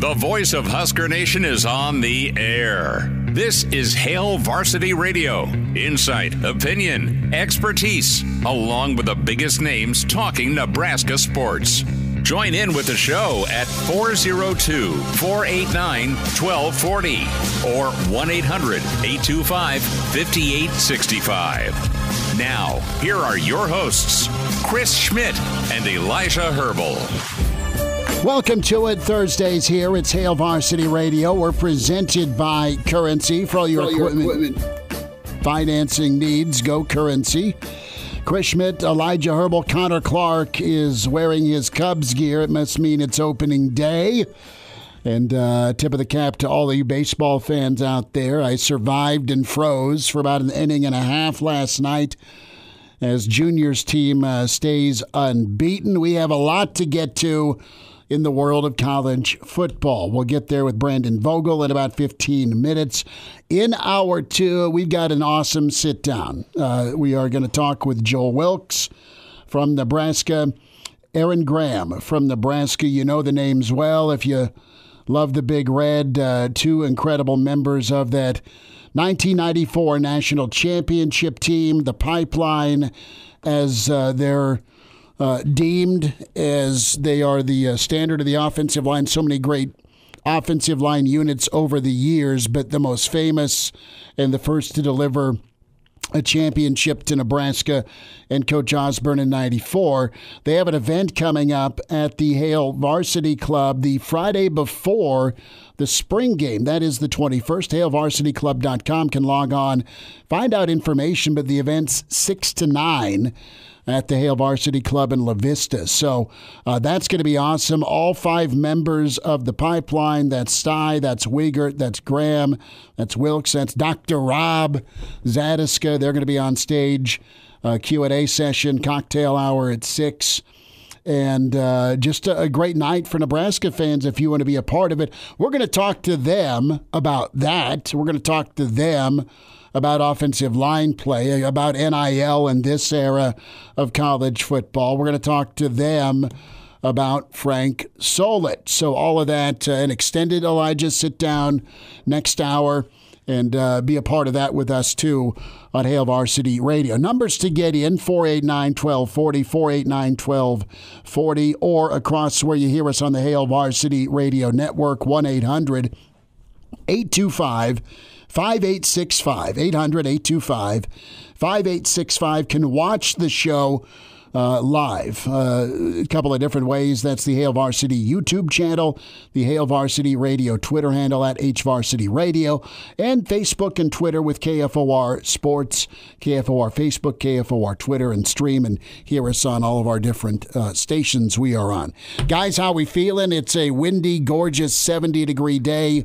The voice of Husker Nation is on the air. This is Hail Varsity Radio. Insight, opinion, expertise, along with the biggest names talking Nebraska sports. Join in with the show at 402-489-1240 or 1-800-825-5865. Now, here are your hosts, Chris Schmidt and Elijah Herbel. Welcome to it. Thursdays here. It's Hail Varsity Radio. We're presented by Currency. For all your equipment financing needs, go Currency. Chris Schmidt, Elijah Herbel, Connor Clark is wearing his Cubs gear. It must mean it's opening day. And tip of the cap to all of you baseball fans out there. I survived and froze for about an inning and a half last night as Junior's team stays unbeaten. We have a lot to get to in the world of college football. We'll get there with Brandon Vogel in about 15 minutes. In hour two, we've got an awesome sit-down. We are going to talk with Joel Wilks from Nebraska, Aaron Graham from Nebraska. You know the names well if you love the Big Red. Two incredible members of that 1994 national championship team, the Pipeline, as they're deemed, as they are the standard of the offensive line. So many great offensive line units over the years, but the most famous and the first to deliver a championship to Nebraska and Coach Osborne in 94. They have an event coming up at the Hail Varsity Club the Friday before the spring game. That is the 21st. HailVarsityClub.com can log on, find out information, but the event's 6 to 9 at the Hail Varsity Club in La Vista. So that's going to be awesome. All five members of the Pipeline, that's Sty, that's Wiegert, that's Graham, that's Wilks, that's Dr. Rob Zadiska. They're going to be on stage. Q&A session, cocktail hour at 6. And just a great night for Nebraska fans if you want to be a part of it. We're going to talk to them about that. We're going to talk to them about offensive line play, about NIL in this era of college football. We're going to talk to them about Frank Solich. So all of that, an extended Elijah sit-down next hour, and be a part of that with us, too, on Hail Varsity Radio. Numbers to get in, 489-1240, 489-1240, or across where you hear us on the Hail Varsity Radio Network, 1-800-825-5865, 800-825-5865. Can watch the show live a couple of different ways. That's the Hail Varsity YouTube channel, the Hail Varsity Radio Twitter handle at HVarsity Radio, and Facebook and Twitter with KFOR Sports, KFOR Facebook, KFOR Twitter, and stream and hear us on all of our different stations we are on. Guys, how we feeling? It's a windy, gorgeous 70-degree day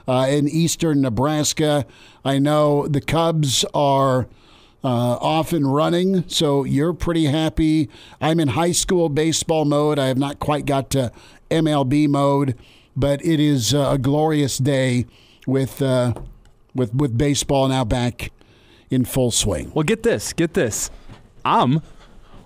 in eastern Nebraska. I know the Cubs are off and running, so you're pretty happy. I'm in high school baseball mode. I have not quite got to MLB mode, but it is a glorious day with baseball now back in full swing. Well, get this. I'm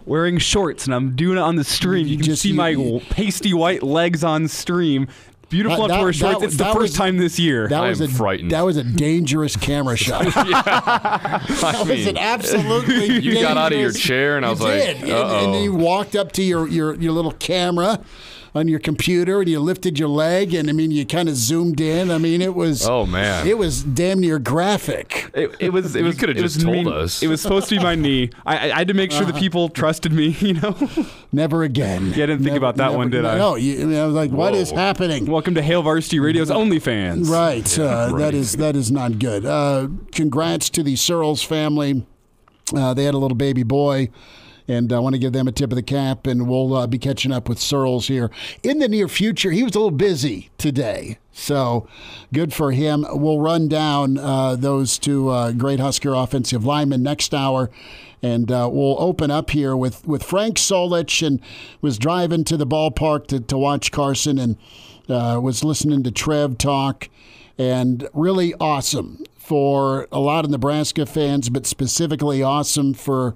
wearing shorts, and I'm doing it on the stream. You can see my pasty white legs on stream. Beautiful enough to wear shorts. It's the first time this year. I'm frightened. That was a dangerous camera shot. That was an absolutely dangerous. You got out of your chair, and I was like, uh-oh. And then you walked up to your little camera on your computer, and you lifted your leg, and, I mean, you kind of zoomed in. I mean, it was... Oh, man. It was damn near graphic. You could have just told us. It was supposed to be my knee. I had to make sure the people trusted me, you know? Never again. Yeah, I didn't think about that one, did I? No, I was like, what is happening? Welcome to Hail Varsity Radio's OnlyFans. Right. That is not good. Congrats to the Searles family. They had a little baby boy. And I want to give them a tip of the cap, and we'll be catching up with Searles here in the near future. He was a little busy today, so good for him. We'll run down those two great Husker offensive linemen next hour, and we'll open up here with Frank Solich, and was driving to the ballpark to watch Carson, and was listening to Trev talk, and really awesome for a lot of Nebraska fans, but specifically awesome for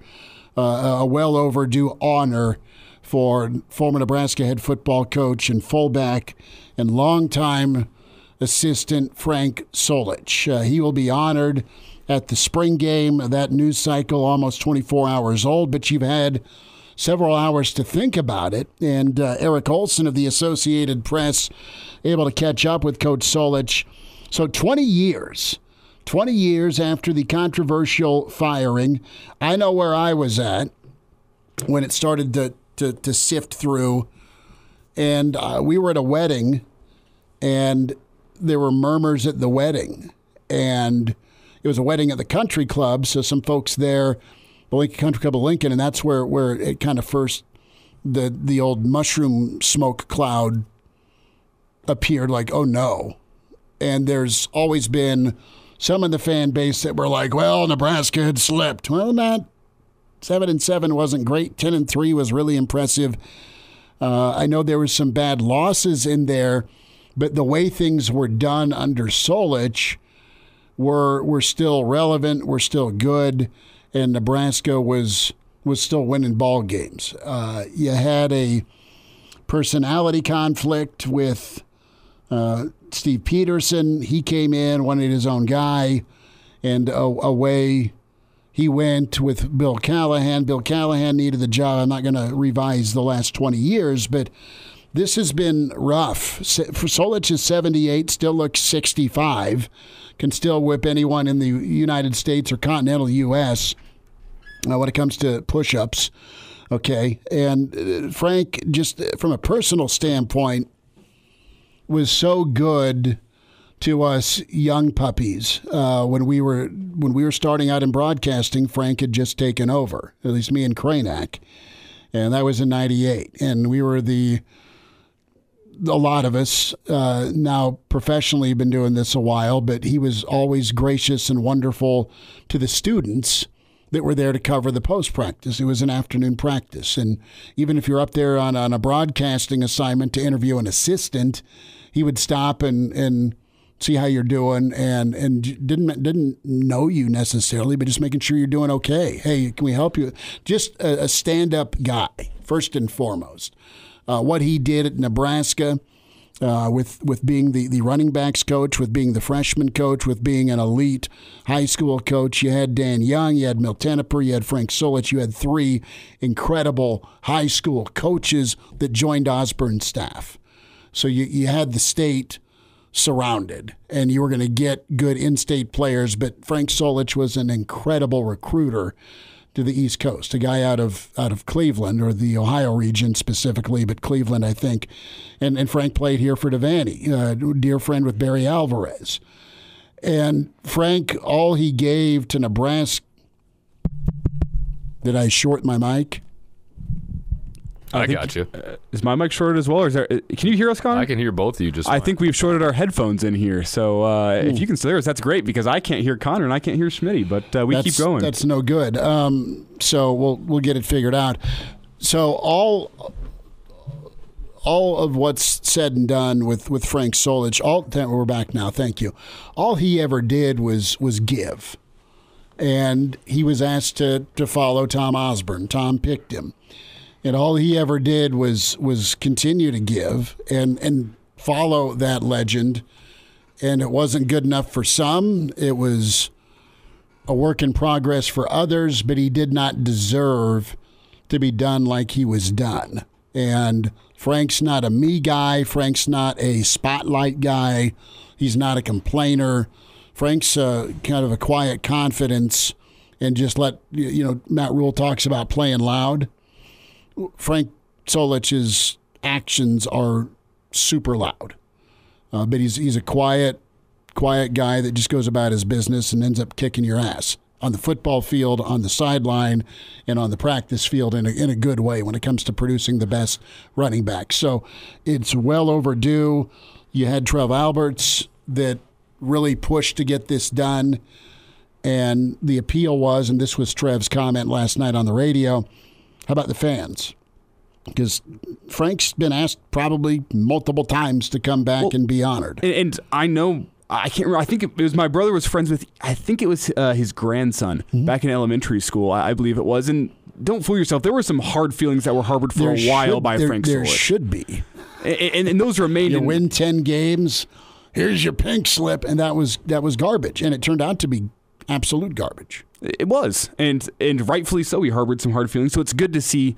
a well overdue honor for former Nebraska head football coach and fullback and longtime assistant Frank Solich. He will be honored at the spring game. That news cycle almost 24 hours old, but you've had several hours to think about it. And Eric Olson of the Associated Press able to catch up with Coach Solich. So 20 years after the controversial firing, I know where I was at when it started to sift through. And we were at a wedding, and there were murmurs at the wedding. And it was a wedding at the country club, so some folks there, the Lincoln Country Club of Lincoln, and that's where it kind of first, the old mushroom smoke cloud appeared, like, oh no. And there's always been some in the fan base that were like, well, Nebraska had slipped. Well, not 7-7 wasn't great. 10-3 was really impressive. I know there was some bad losses in there, but the way things were done under Solich were still relevant, were still good, and Nebraska was still winning ball games. You had a personality conflict with Steve Peterson. He came in, wanted his own guy, and away he went with Bill Callahan. Bill Callahan needed the job. I'm not going to revise the last 20 years, but this has been rough. For Solich is 78, still looks 65, can still whip anyone in the United States or continental U.S. When it comes to push-ups. Okay, and Frank, just from a personal standpoint, was so good to us young puppies. When we were starting out in broadcasting, Frank had just taken over, at least me and Kranak, and that was in '98. And we were a lot of us now professionally have been doing this a while, but he was always gracious and wonderful to the students that were there to cover the post-practice. It was an afternoon practice. And even if you're up there on a broadcasting assignment to interview an assistant, he would stop and see how you're doing and didn't know you necessarily, but just making sure you're doing okay. Hey, can we help you? Just a stand-up guy, first and foremost. What he did at Nebraska with being the running backs coach, with being the freshman coach, with being an elite high school coach. You had Dan Young, you had Milt Tenneper, you had Frank Solich. You had three incredible high school coaches that joined Osborne's staff. So you had the state surrounded, and you were going to get good in-state players, but Frank Solich was an incredible recruiter to the East Coast, a guy out of Cleveland, or the Ohio region specifically, but Cleveland, I think. And Frank played here for Devaney, dear friend with Barry Alvarez. And Frank, all he gave to Nebraska. Did I short my mic? I got you. Is my mic shorted as well? Or is there? Can you hear us, Connor? I can hear both of you just I fine. think we've shorted our headphones in here. So if you can still hear us, that's great, because I can't hear Connor and I can't hear Schmidt, but we keep going. That's no good. So we'll get it figured out. So all of what's said and done with Frank Solich, we're back now, thank you. All he ever did was give. And he was asked to follow Tom Osborne. Tom picked him. And all he ever did was continue to give and follow that legend. And it wasn't good enough for some. It was a work in progress for others, but he did not deserve to be done like he was done. And Frank's not a me guy. Frank's not a spotlight guy. He's not a complainer. Frank's kind of a quiet confidence, and just Matt Rhule talks about playing loud. Frank Solich's actions are super loud, but he's a quiet guy that just goes about his business and ends up kicking your ass on the football field, on the sideline, and on the practice field in a good way when it comes to producing the best running back. So it's well overdue. You had Trev Alberts that really pushed to get this done, and the appeal was, and this was Trev's comment last night on the radio, how about the fans? Because Frank's been asked probably multiple times to come back and be honored. And I know, I can't remember, I think it was my brother was friends with, I think it was his grandson back in elementary school, I believe it was. And don't fool yourself. There were some hard feelings that were harbored for a while by Frank Solich. There should be. And those remained. You win 10 games, here's your pink slip, and that was garbage. And it turned out to be absolute garbage. It was, and rightfully so. He harbored some hard feelings. So it's good to see,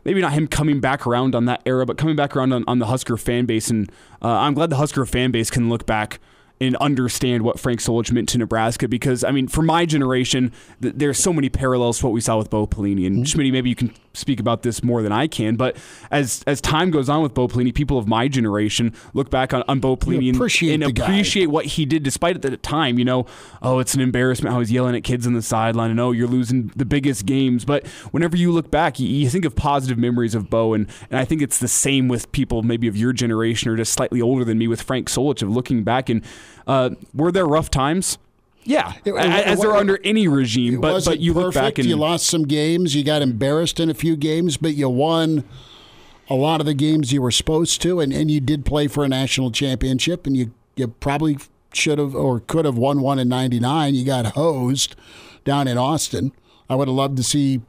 maybe not him coming back around on that era, but coming back around on the Husker fan base. And I'm glad the Husker fan base can look back and understand what Frank Solich meant to Nebraska, because, I mean, for my generation, there's so many parallels to what we saw with Bo Pelini. And Schmidt, maybe you can speak about this more than I can, but as time goes on with Bo Pelini, people of my generation look back on Bo Pelini and appreciate what he did, despite at the time, it's an embarrassment how he's yelling at kids on the sideline, and you're losing the biggest games. But whenever you look back, you think of positive memories of Bo, and I think it's the same with people maybe of your generation or just slightly older than me with Frank Solich, of looking back and were there rough times? Yeah, as there are under any regime. But you look back and you lost some games, you got embarrassed in a few games, but you won a lot of the games you were supposed to, and you did play for a national championship, and you probably should have or could have won one in '99. You got hosed down in Austin. I would have loved to see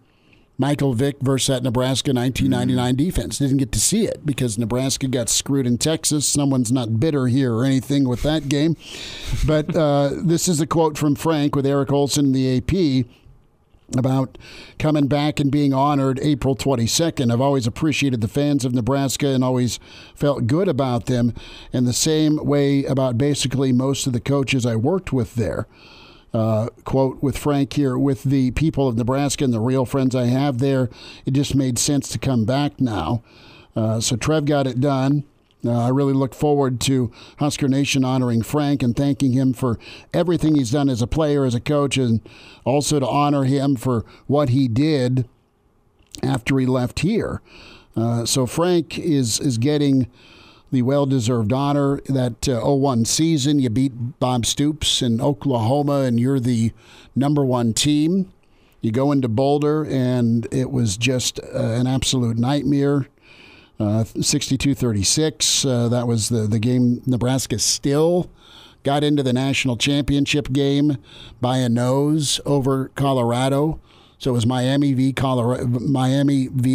Michael Vick versus that Nebraska 1999 defense. Didn't get to see it because Nebraska got screwed in Texas. Someone's not bitter here or anything with that game. But this is a quote from Frank with Eric Olson in the AP about coming back and being honored April 22nd. I've always appreciated the fans of Nebraska and always felt good about them, and the same way about basically most of the coaches I worked with there. Quote with Frank here, with the people of Nebraska and the real friends I have there, it just made sense to come back now. So Trev got it done. I really look forward to Husker Nation honoring Frank and thanking him for everything he's done as a player, as a coach, and also to honor him for what he did after he left here. So Frank is getting the well-deserved honor. That 0-1 season, you beat Bob Stoops in Oklahoma, and you're the #1 team. You go into Boulder, and it was just an absolute nightmare. 62-36. That was the game. Nebraska still got into the national championship game by a nose over Colorado. So it was Miami v.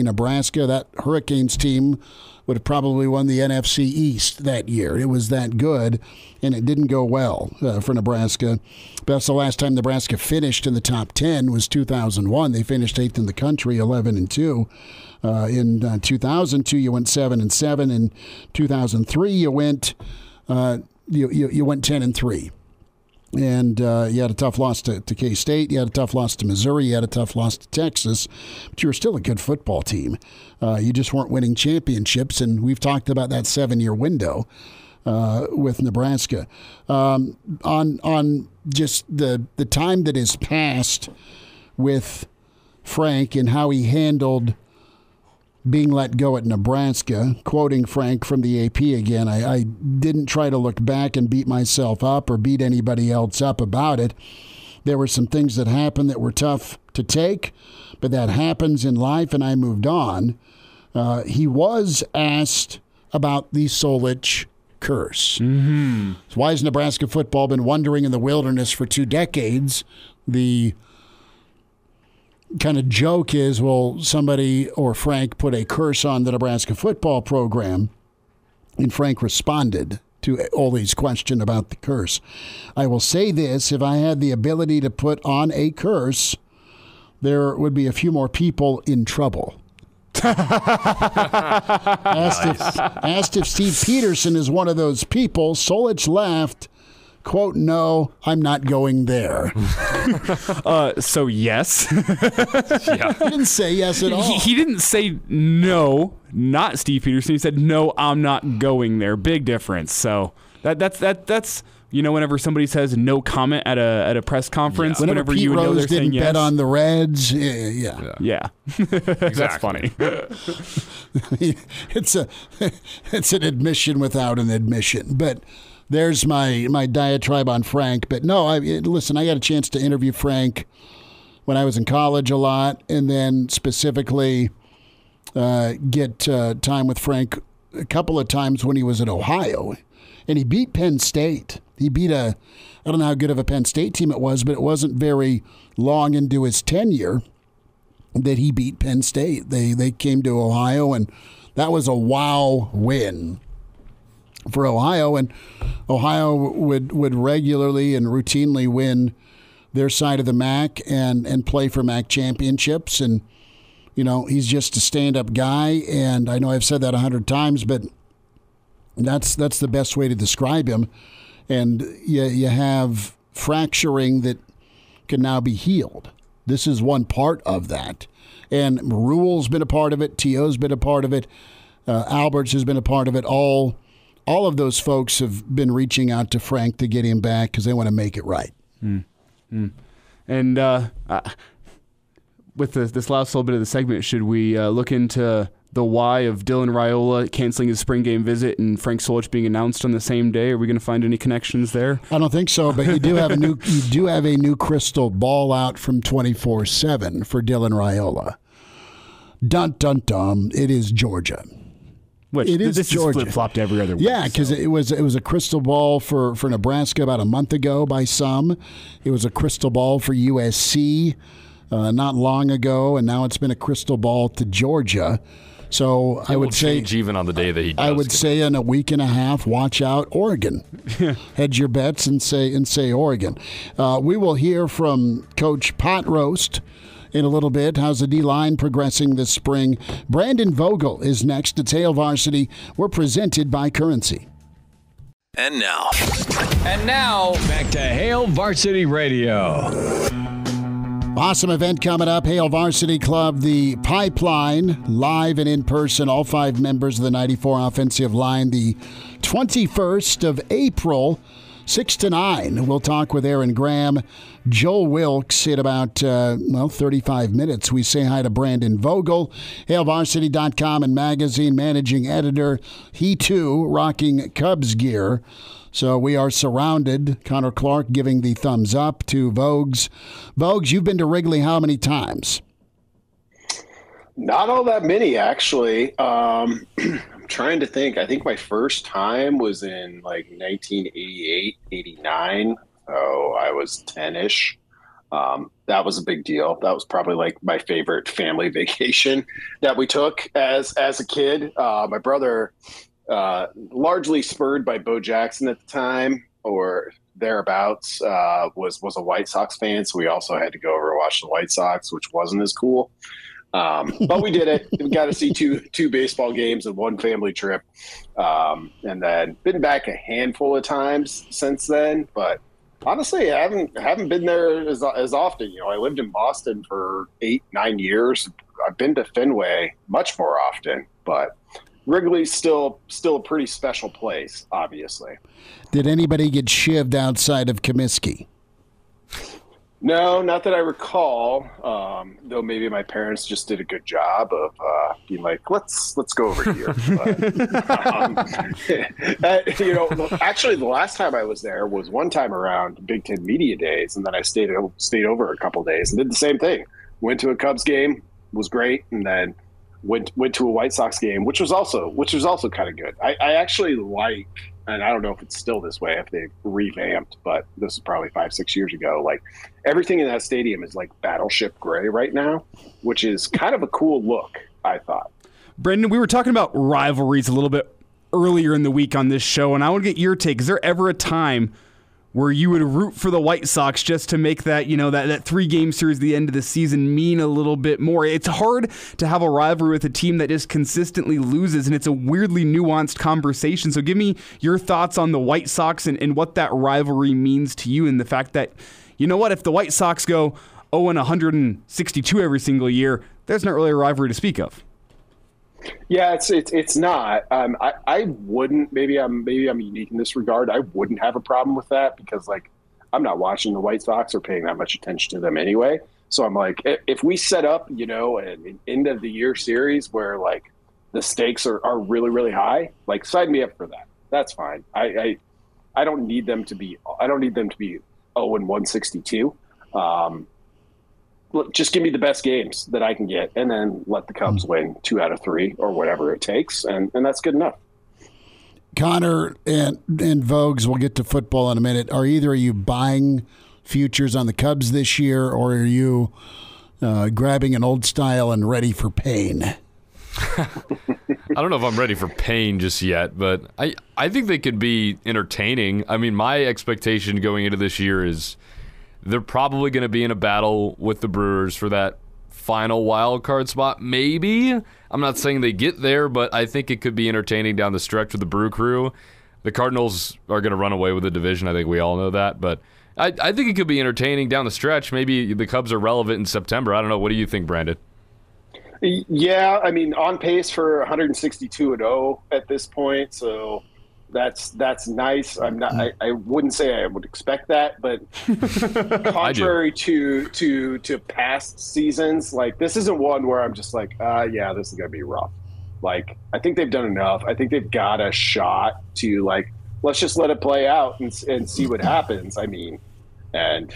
Nebraska. That Hurricanes team would have probably won the NFC East that year. It was that good, and it didn't go well for Nebraska. That's the last time Nebraska finished in the top 10 was 2001. They finished 8th in the country, 11-2. In 2002, you went 7-7. In 2003, you went 10-3. And you had a tough loss to K-State. You had a tough loss to Missouri. You had a tough loss to Texas. But you were still a good football team. You just weren't winning championships. And we've talked about that 7-year window with Nebraska. On just the time that has passed with Frank and how he handled being let go at Nebraska, quoting Frank from the AP again, I didn't try to look back and beat myself up or beat anybody else up about it. There were some things that happened that were tough to take, but that happens in life, and I moved on. He was asked about the Solich curse. Mm-hmm. So why has Nebraska football been wandering in the wilderness for 2 decades? The kind of joke is, well, somebody or Frank put a curse on the Nebraska football program, and Frank responded to Ole's question about the curse. I will say this, if I had the ability to put on a curse, there would be a few more people in trouble. Asked if Steve Peterson is one of those people, Solich laughed, quote, "No, I'm not going there." So yes. Yeah. He didn't say yes at all. He didn't say no, not Steve Peterson. He said, "No, I'm not going there." Big difference. So that's whenever somebody says no comment at a press conference, whenever Pete you know Rose they're saying yes. bet on the Reds. Yeah. That's funny. It's an admission without an admission, but. There's my diatribe on Frank. But no, listen, I got a chance to interview Frank when I was in college a lot, and then specifically get time with Frank a couple of times when he was at Ohio. And he beat Penn State. He beat I don't know how good of a Penn State team it was, but it wasn't very long into his tenure. that he beat Penn State. They came to Ohio, and that was a wow win for Ohio. And Ohio would regularly and routinely win their side of the MAC and play for MAC championships. And, he's just a stand-up guy. And I know I've said that 100 times, but that's the best way to describe him. And you have fracturing that can now be healed. This is one part of that. And Rhule's been a part of it. T.O.'s been a part of it. Alberts has been a part of it. All of those folks have been reaching out to Frank to get him back because they want to make it right. And with this last little bit of the segment, should we look into the why of Dylan Raiola canceling his spring game visit and Frank Solich being announced on the same day? Are we going to find any connections there? I don't think so, but you do have a new crystal ball out from 24/7 for Dylan Raiola. Dun dun dun! It is Georgia. Which it is this Georgia. Is flip-flopped every other week. Yeah, because it was a crystal ball for Nebraska about a month ago by some. It was a crystal ball for USC not long ago, and now it's been a crystal ball to Georgia. So I would say, even on the day that he does, I would say in a week and a half, watch out, Oregon. Hedge your bets and say Oregon. We will hear from Coach Pot Roast in a little bit. How's the D-line progressing this spring? Brandon Vogel is next. It's Hail Varsity. We're presented by Currency. And now, back to Hail Varsity Radio. Awesome event coming up. Hail Varsity Club, the Pipeline, live and in person. All 5 members of the 94 offensive line. The 21st of April, 6 to 9. We'll talk with Aaron Graham, Joel Wilks in about 35 minutes. We say hi to Brandon Vogel, HailVarsity.com and magazine managing editor. He too rocking Cubs gear. So we are surrounded. Connor Clark giving the thumbs up to Vogues. Vogues, you've been to Wrigley how many times? Not all that many, actually. I'm trying to think. I think my first time was in 1988, 89. So I was 10-ish. That was a big deal. That was probably my favorite family vacation that we took as a kid. My brother, largely spurred by Bo Jackson at the time or thereabouts, was a White Sox fan. So we also had to go over and watch the White Sox, which wasn't as cool. But we did it. We got to see two baseball games and one family trip. And then been back a handful of times since then. But honestly, I haven't been there as often. I lived in Boston for 8-9 years. I've been to Fenway much more often, but Wrigley's still a pretty special place, obviously. Did anybody get shivved outside of Comiskey? No, not that I recall. Though maybe my parents just did a good job of being like, let's go over here. But, actually, the last time I was there was one time around Big Ten Media Days, and then I stayed over a couple days and did the same thing. Went to a Cubs game, was great, and then went to a White Sox game, which was also kind of good. I actually like, and I don't know if it's still this way, if they've revamped, but this is probably 5-6 years ago. Everything in that stadium is battleship gray right now, which is kind of a cool look, I thought. Brendan, we were talking about rivalries a little bit earlier in the week on this show, and I want to get your take. Is there ever a time where you would root for the White Sox just to make that, that 3-game series at the end of the season mean a little bit more? It's hard to have a rivalry with a team that just consistently loses, and it's a weirdly nuanced conversation. So give me your thoughts on the White Sox and what that rivalry means to you, and the fact that, if the White Sox go 0-162 every single year, there's not really a rivalry to speak of. Yeah, it's not. I wouldn't. Maybe I'm unique in this regard. I wouldn't have a problem with that because I'm not watching the White Sox or paying that much attention to them anyway. So I'm like, if we set up an end of the year series where the stakes are really, really high, sign me up for that. That's fine. I don't need them to be 0-162. Just give me the best games that I can get, and then let the Cubs win 2 out of 3 or whatever it takes, and that's good enough. Connor and Vogues, we'll get to football in a minute. Are either of you buying futures on the Cubs this year, or are you grabbing an old style and ready for pain? I don't know if I'm ready for pain just yet, but I think they could be entertaining. I mean, my expectation going into this year is they're probably going to be in a battle with the Brewers for that final wild card spot. Maybe. I'm not saying they get there, but I think it could be entertaining down the stretch with the Brew Crew. The Cardinals are going to run away with the division. I think we all know that, but I think it could be entertaining down the stretch. Maybe the Cubs are relevant in September. I don't know. What do you think, Brandon? Yeah, I mean, on pace for 162-0 at this point, so that's nice. I wouldn't say I would expect that, but contrary to past seasons, like this isn't one where I'm just like, yeah, this is gonna be rough. Like, I think they've done enough. I think they've got a shot to, like, let's just let it play out and see what happens. I mean, and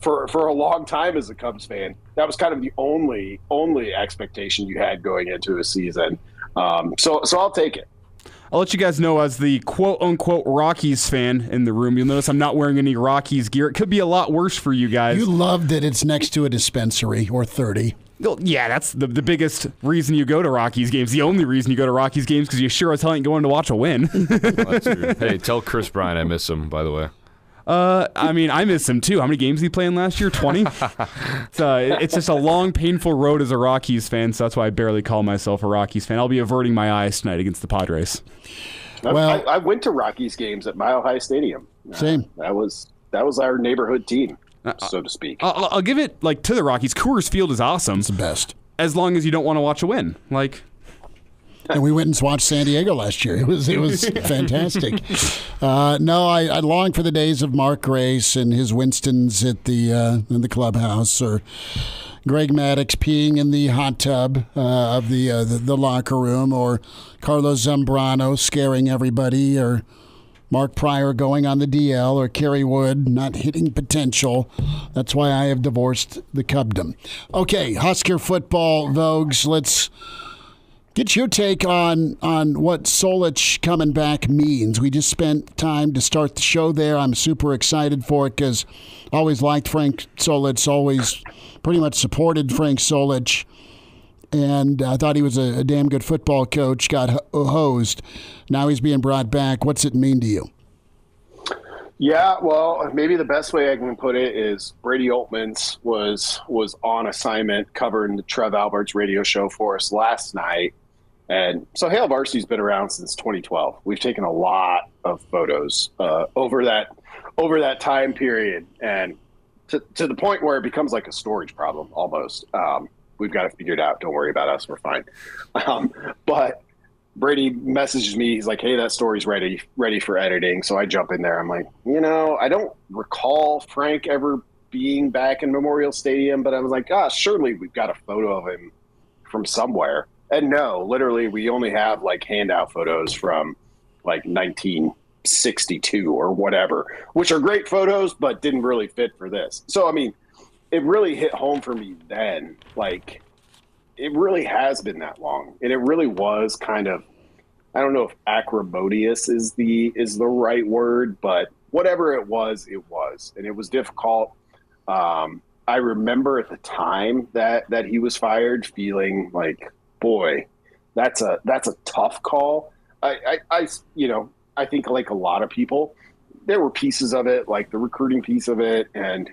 for a long time as a Cubs fan, that was kind of the only expectation you had going into a season. So I'll take it. I'll let you guys know, as the quote-unquote Rockies fan in the room, you'll notice I'm not wearing any Rockies gear. It could be a lot worse for you guys. You love that it's next to a dispensary or 30. Well, yeah, that's the biggest reason you go to Rockies games. The only reason you go to Rockies games, because you sure as hell ain't going to watch a win. Well, that's true. Hey, tell Chris Bryant I miss him, by the way. I mean, I miss him too. How many games did he play in last year? 20? It's just a long, painful road as a Rockies fan, so that's why I barely call myself a Rockies fan. I'll be averting my eyes tonight against the Padres. Well, I went to Rockies games at Mile High Stadium. Same. That was our neighborhood team, so to speak. I'll give it to the Rockies. Coors Field is awesome. It's the best. As long as you don't want to watch a win. And we went and watched San Diego last year. It was fantastic. No, I long for the days of Mark Grace and his Winstons at in the clubhouse, or Greg Maddux peeing in the hot tub of the locker room, or Carlos Zambrano scaring everybody, or Mark Pryor going on the DL, or Kerry Wood not hitting potential. That's why I have divorced the Cubdom. Okay, Husker football, Vogues. Let's get your take on what Solich coming back means. We just spent time to start the show there. I'm super excited for it because I always liked Frank Solich, always pretty much supported Frank Solich, and I thought he was a damn good football coach, got hosed. Now he's being brought back. What's it mean to you? Yeah, well, maybe the best way I can put it is Brady Oltmans was on assignment covering the Trev Alberts radio show for us last night. And so Hail Varsity's been around since 2012. We've taken a lot of photos over that time period, and to the point where it becomes like a storage problem almost. We've got it figured out. Don't worry about us. We're fine. But Brady messages me. He's like, hey, that story's ready for editing. So I jump in there. I'm like, I don't recall Frank ever being back in Memorial Stadium, but I was like, gosh, surely we've got a photo of him from somewhere. And no, literally, we only have like handout photos from like 1962 or whatever, which are great photos, but didn't really fit for this. So, I mean, it really hit home for me then. Like, it really has been that long. And it really was kind of, I don't know if acrimonious is the right word, but whatever it was. And it was difficult. I remember at the time that he was fired feeling like, boy, that's a tough call. I think like a lot of people, there were pieces of it, like the recruiting piece of it. And,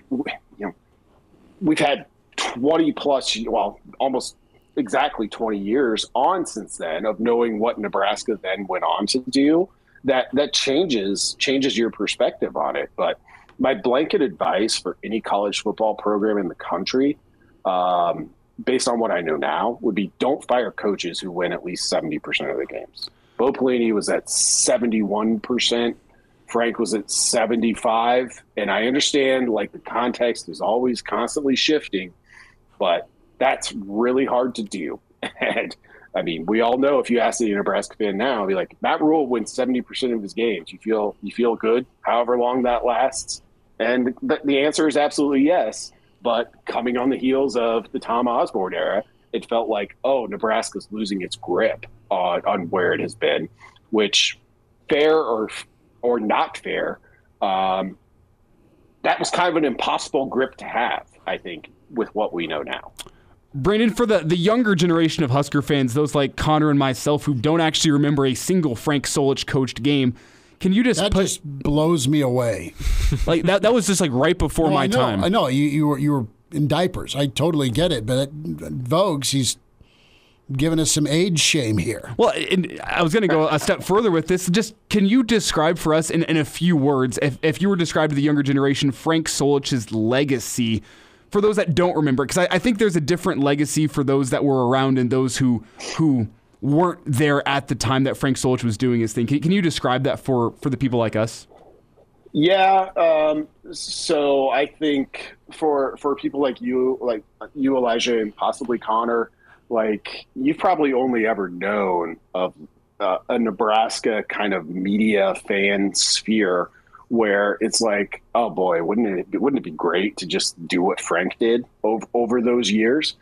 we've had 20 plus, almost exactly 20 years on since then of knowing what Nebraska then went on to do. That changes your perspective on it. But my blanket advice for any college football program in the country, based on what I know now, would be don't fire coaches who win at least 70% of the games. Bo Pelini was at 71%. Frank was at 75. And I understand, like, the context is always constantly shifting, but that's really hard to do. And, I mean, we all know if you ask any Nebraska fan now, it'll be like, Matt Rhule wins 70% of his games. You feel good however long that lasts? And the answer is absolutely yes. But coming on the heels of the Tom Osborne era, it felt like, Nebraska's losing its grip on where it has been, which, fair or not fair, that was kind of an impossible grip to have, I think, with what we know now. Brandon, for the younger generation of Husker fans, those like Connor and myself who don't actually remember a single Frank Solich coached game, can you just just blows me away. Like that was just like right before my time. I know you were in diapers. I totally get it, but Vogues, he's giving us some age shame here. Well, and I was going to go a step further with this. Just can you describe for us in a few words, if you were to describe to the younger generation Frank Solich's legacy? For those that don't remember, because I think there's a different legacy for those that were around and those who weren't there at the time that Frank Solich was doing his thing. Can you describe that for the people like us? Yeah. So I think for people like you, Elijah, and possibly Connor, like you've probably only ever known of a Nebraska kind of media fan sphere where it's like, oh boy, wouldn't it be great to just do what Frank did over those years?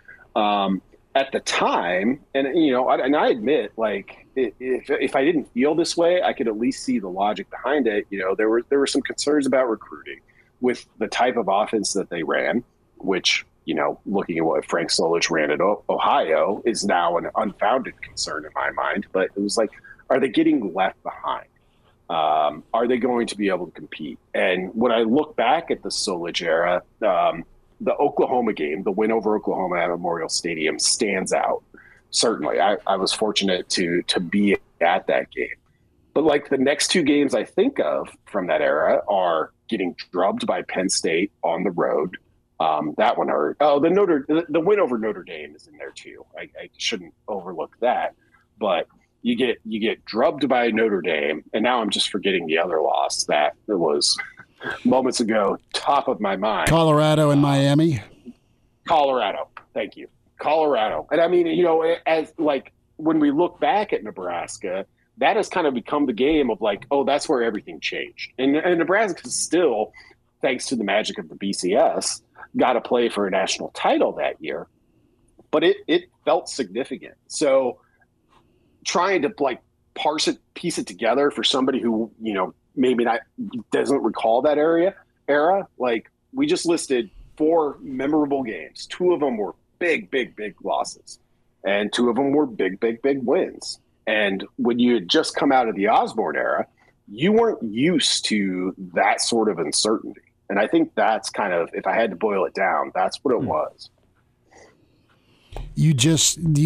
At the time, and I admit, like if I didn't feel this way, I could at least see the logic behind it. There were some concerns about recruiting with the type of offense that they ran, which looking at what Frank Solich ran at Ohio is now an unfounded concern in my mind. But it was like, are they getting left behind? Are they going to be able to compete? And when I look back at the Solich era, the Oklahoma game, the win over Oklahoma at Memorial Stadium, stands out. Certainly, I was fortunate to be at that game. But like the next two games I think of from that era are getting drubbed by Penn State on the road. That one hurt. Oh, the win over Notre Dame is in there too. I shouldn't overlook that. But you get drubbed by Notre Dame, and now I'm just forgetting the other loss that it was moments ago, top of my mind. Colorado and Miami. Colorado. Thank you. Colorado. And I mean, as like when we look back at Nebraska, that has kind of become the game of like, oh, that's where everything changed. And Nebraska still, thanks to the magic of the BCS, got to play for a national title that year. But it felt significant. So trying to like piece it together for somebody who, maybe not doesn't recall that era, like we just listed 4 memorable games. 2 of them were big losses, and 2 of them were big wins. And when you had just come out of the Osborne era, you weren't used to that sort of uncertainty. And I think that's kind of, if I had to boil it down, that's what it was. You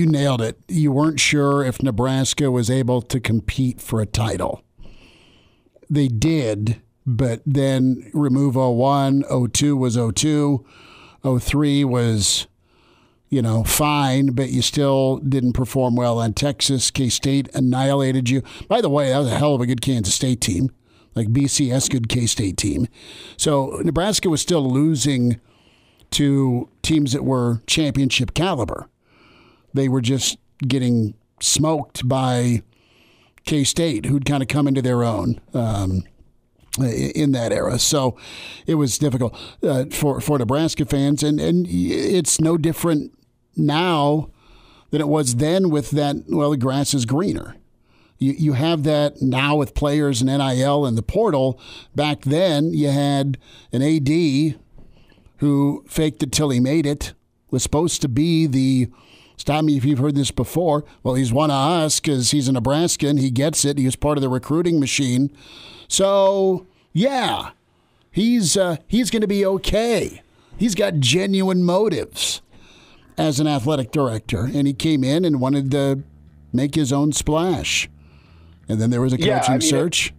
nailed it. You weren't sure if Nebraska was able to compete for a title. They did, but then remove 01, 02 was 02, 03 was, fine, but you still didn't perform well on Texas. K-State annihilated you. By the way, that was a hell of a good Kansas State team, like BCS, good K-State team. So Nebraska was still losing to teams that were championship caliber. They were just getting smoked by K-State, who'd kind of come into their own in that era. So it was difficult for Nebraska fans. And it's no different now than it was then with that, well, the grass is greener. You have that now with players and NIL and the portal. Back then, you had an AD who faked it till he made it, was supposed to be the, stop me if you've heard this before, well, he's one of us because he's a Nebraskan. He gets it. He was part of the recruiting machine. So, yeah, he's going to be okay. He's got genuine motives as an athletic director, and he came in and wanted to make his own splash. And then there was a coaching search.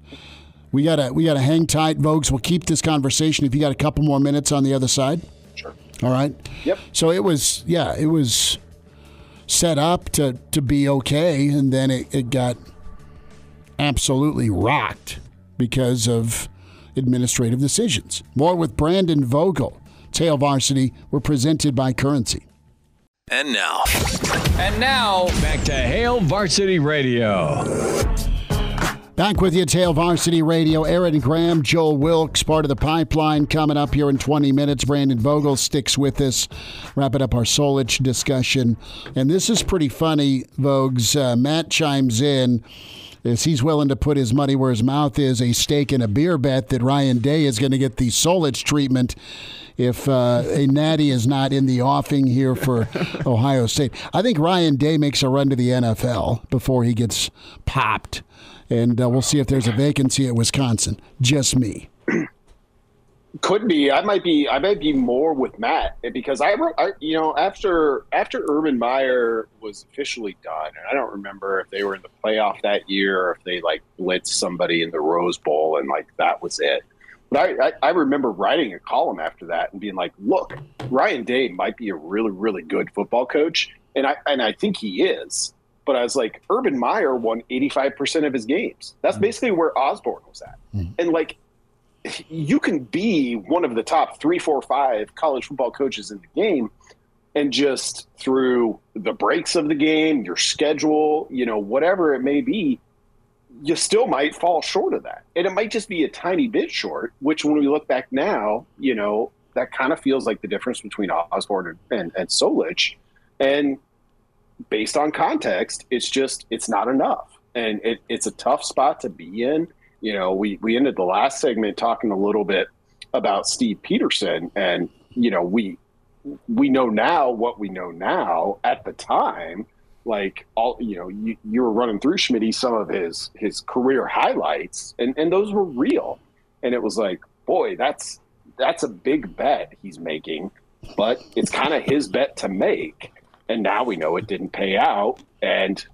We gotta hang tight, Vogues. We'll keep this conversation if you got a couple more minutes on the other side. Sure. All right. Yep. So it was set up to be okay, and then it got absolutely rocked because of administrative decisions. More with Brandon Vogel. It's Hail Varsity. We're presented by Currency. And now, back to Hail Varsity Radio. Back with you, it's Hail Varsity Radio. Aaron Graham, Joel Wilks, part of the pipeline, coming up here in 20 minutes. Brandon Vogel sticks with us, wrapping up our Solich discussion. And this is pretty funny, Vogues. Matt chimes in As he's willing to put his money where his mouth is, a steak and a beer bet that Ryan Day is going to get the Solich treatment if a natty is not in the offing here for Ohio State. I think Ryan Day makes a run to the NFL before he gets popped, and we'll see if there's a vacancy at Wisconsin. Just me. Could be. I might be more with Matt, because I after Urban Meyer was officially done, and I don't remember if they were in the playoff that year or if they like blitzed somebody in the Rose Bowl and like that was it. But I remember writing a column after that and being like, look, Ryan Day might be a really, really good football coach, and I think he is. But I was like, Urban Meyer won 85% of his games. That's basically where Osborne was at, and like. You can be one of the top 3, 4, 5 college football coaches in the game, and just through the breaks of the game, your schedule, whatever it may be, you still might fall short of that. And it might just be a tiny bit short, which when we look back now, that kind of feels like the difference between Osborne and Solich. And based on context, it's not enough. And it's a tough spot to be in. We ended the last segment talking a little bit about Steve Peterson, and we know now what we know now. At the time, like you were running through Schmidt some of his career highlights, and those were real. And it was like, boy, that's a big bet he's making, but it's kind of his bet to make. And now we know it didn't pay out, and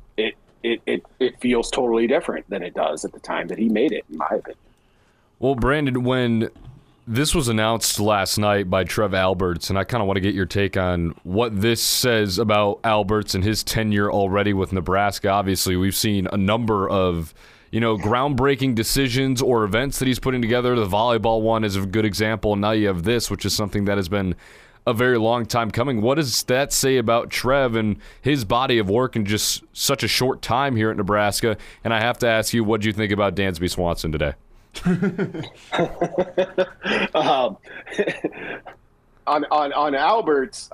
it feels totally different than it does at the time that he made it, in my opinion. Well, Brandon, when this was announced last night by Trev Alberts, and I kind of want to get your take on what this says about Alberts and his tenure already with Nebraska. Obviously, we've seen a number of groundbreaking decisions or events that he's putting together. The volleyball one is a good example. Now you have this, which is something that has been a very long time coming. What does that say about Trev and his body of work in just such a short time here at Nebraska? And I have to ask you, what do you think about Dansby Swanson today? On Alberts,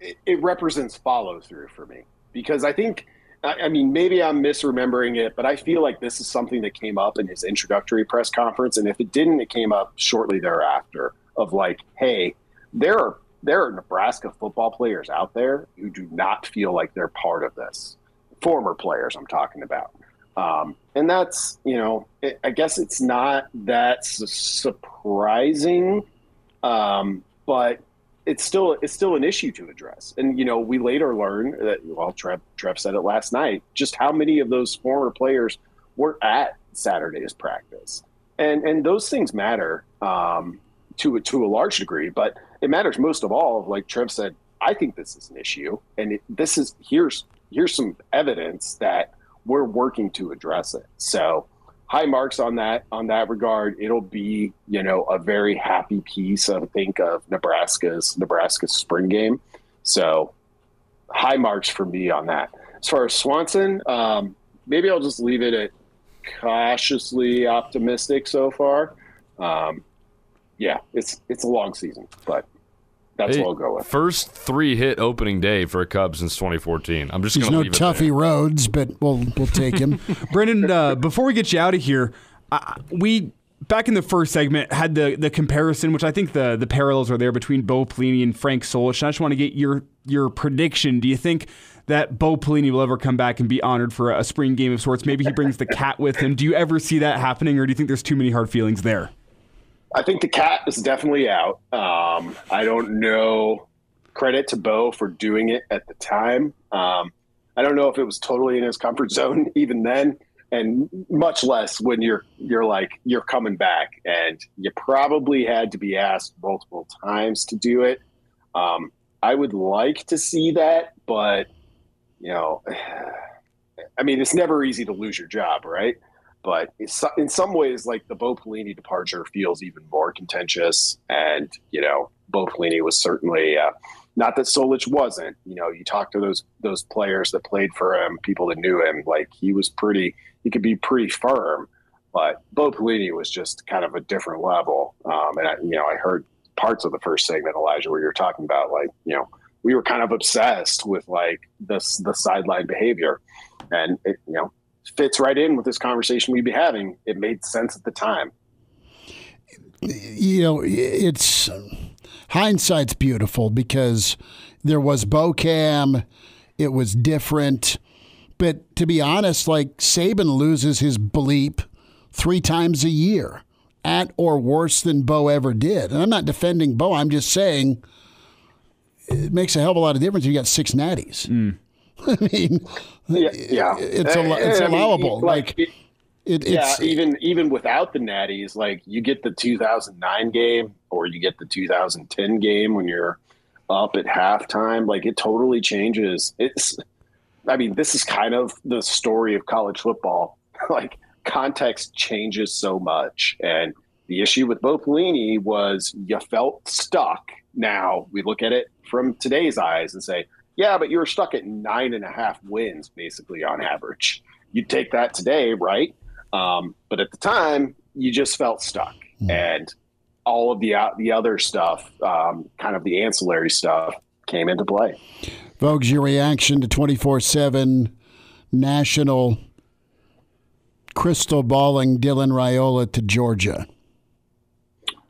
it represents follow through for me, because I think, maybe I'm misremembering it, but I feel like this is something that came up in his introductory press conference. And if it didn't, it came up shortly thereafter of like, hey, there are Nebraska football players out there who do not feel like they're part of this. Former players I'm talking about. And that's, I guess it's not that surprising, but it's still an issue to address. And, we later learned that, Trev said it last night, just how many of those former players were at Saturday's practice. And those things matter to a large degree, but it matters most of all. Like Trev said, I think this is an issue, and here's some evidence that we're working to address it. So high marks on that regard. It'll be, a very happy piece, I think, of Nebraska's spring game. So high marks for me on that. As far as Swanson, maybe I'll just leave it at cautiously optimistic so far. Yeah, it's a long season, but that's what I'll go with. First 3-hit opening day for a Cub since 2014. I'm just going to leave it Tuffy there. Rhodes, but we'll take him. Brendan, before we get you out of here, we back in the first segment had the comparison, which I think the parallels are there between Bo Pelini and Frank Solich. And I just want to get your prediction. Do you think that Bo Pelini will ever come back and be honored for a spring game of sorts? Maybe he brings the cat with him. Do you ever see that happening, or do you think there's too many hard feelings there? I think the cat is definitely out. I don't know. Credit to Bo for doing it at the time. I don't know if it was totally in his comfort zone even then, and much less when you're coming back, and you probably had to be asked multiple times to do it. I would like to see that, but it's never easy to lose your job, right? But in some ways, like the Bo Pelini departure feels even more contentious. And, Bo Pelini was certainly not that Solich wasn't. You talk to those players that played for him, people that knew him, like he could be pretty firm. But Bo Pelini was just kind of a different level. And I heard parts of the first segment, Elijah, where you're talking about we were kind of obsessed with like the sideline behavior. And fits right in with this conversation we'd be having. It made sense at the time. It's hindsight's beautiful because there was Bocam. It was different. But to be honest, like Saban loses his bleep 3 times a year, at or worse than Bo ever did. And I'm not defending Bo. I'm just saying it makes a hell of a lot of difference if you got 6 natties. I mean, it's allowable. Even without the natties, like you get the 2009 game or you get the 2010 game when you're up at halftime, like it totally changes. This is kind of the story of college football. Like context changes so much. And the issue with Bo Pelini was you felt stuck. Now we look at it from today's eyes and say, yeah, but you were stuck at 9.5 wins basically on average. You'd take that today, right? But at the time, you just felt stuck. And all of the other stuff, kind of the ancillary stuff, came into play. Vogues, your reaction to 24/7 national crystal balling Dylan Raiola to Georgia?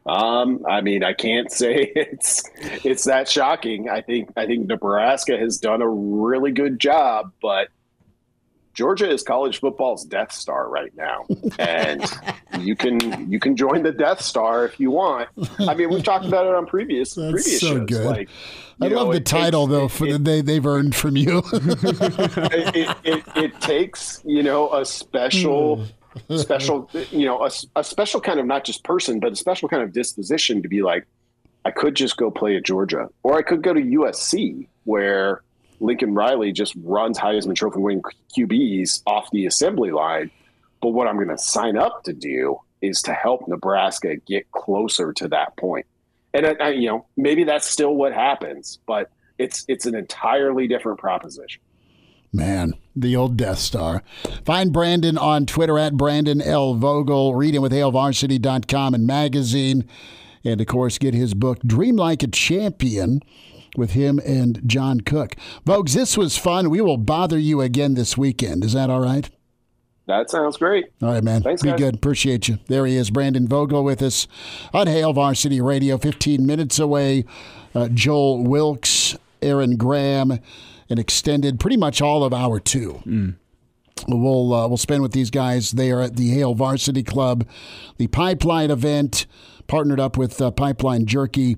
I can't say it's that shocking. I think Nebraska has done a really good job, but Georgia is college football's Death Star right now, and you can join the Death Star if you want. I mean, we've talked about it on previous so shows. Good. Like, I love the title though they've earned from you. it takes a special. A special kind of not just person, but a special kind of disposition to be like, I could just go play at Georgia, or I could go to USC where Lincoln Riley just runs Heisman Trophy winning QBs off the assembly line. But what I'm going to sign up to do is to help Nebraska get closer to that point. And maybe that's still what happens, but it's an entirely different proposition. Man, the old Death Star. Find Brandon on Twitter at Brandon L. Vogel. Read him with HailVarsity.com and magazine. And, of course, get his book, Dream Like a Champion, with him and John Cook. Vogues, this was fun. We will bother you again this weekend. Is that all right? That sounds great. All right, man. Thanks, Be guys. good. Appreciate you. There he is, Brandon Vogel, with us on Hail Varsity Radio. 15 minutes away, Joel Wilks, Aaron Graham, and extended pretty much all of hour 2. We'll spend with these guys. They are at the Hail Varsity Club, the Pipeline event, partnered up with Pipeline Jerky,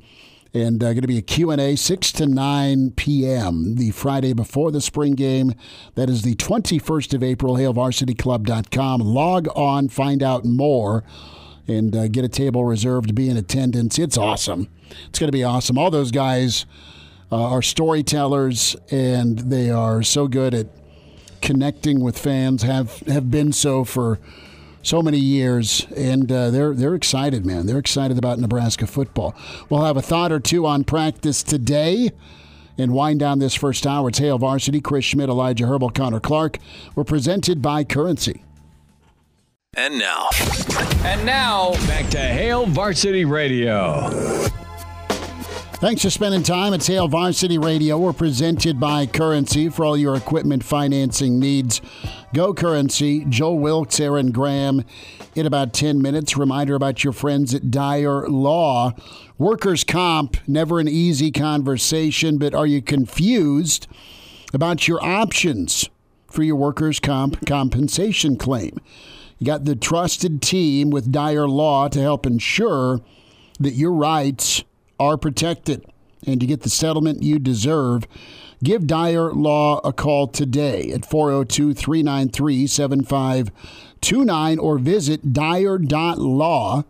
and going to be a Q&A 6 to 9 p.m. the Friday before the spring game. That is the 21st of April, hailvarsityclub.com. Log on, find out more, and get a table reserved to be in attendance. It's awesome. It's going to be awesome. All those guys are storytellers, and they are so good at connecting with fans, have been so for so many years, and they're excited, man. They're excited about Nebraska football. We'll have a thought or two on practice today and wind down this first hour. It's Hail Varsity. Chris Schmidt, Elijah Herbel, Connor Clark. We're presented by Currency. And now, back to Hail Varsity Radio. Thanks for spending time at Hail Varsity Radio. We're presented by Currency for all your equipment financing needs. Go Currency. Joel Wilks, Aaron Graham in about 10 minutes. Reminder about your friends at Dyer Law. Workers' comp, never an easy conversation, but are you confused about your options for your workers' compensation claim? You got the trusted team with Dyer Law to help ensure that your rights are protected and to get the settlement you deserve. Give Dyer Law a call today at 402-393-7529 or visit dyer.law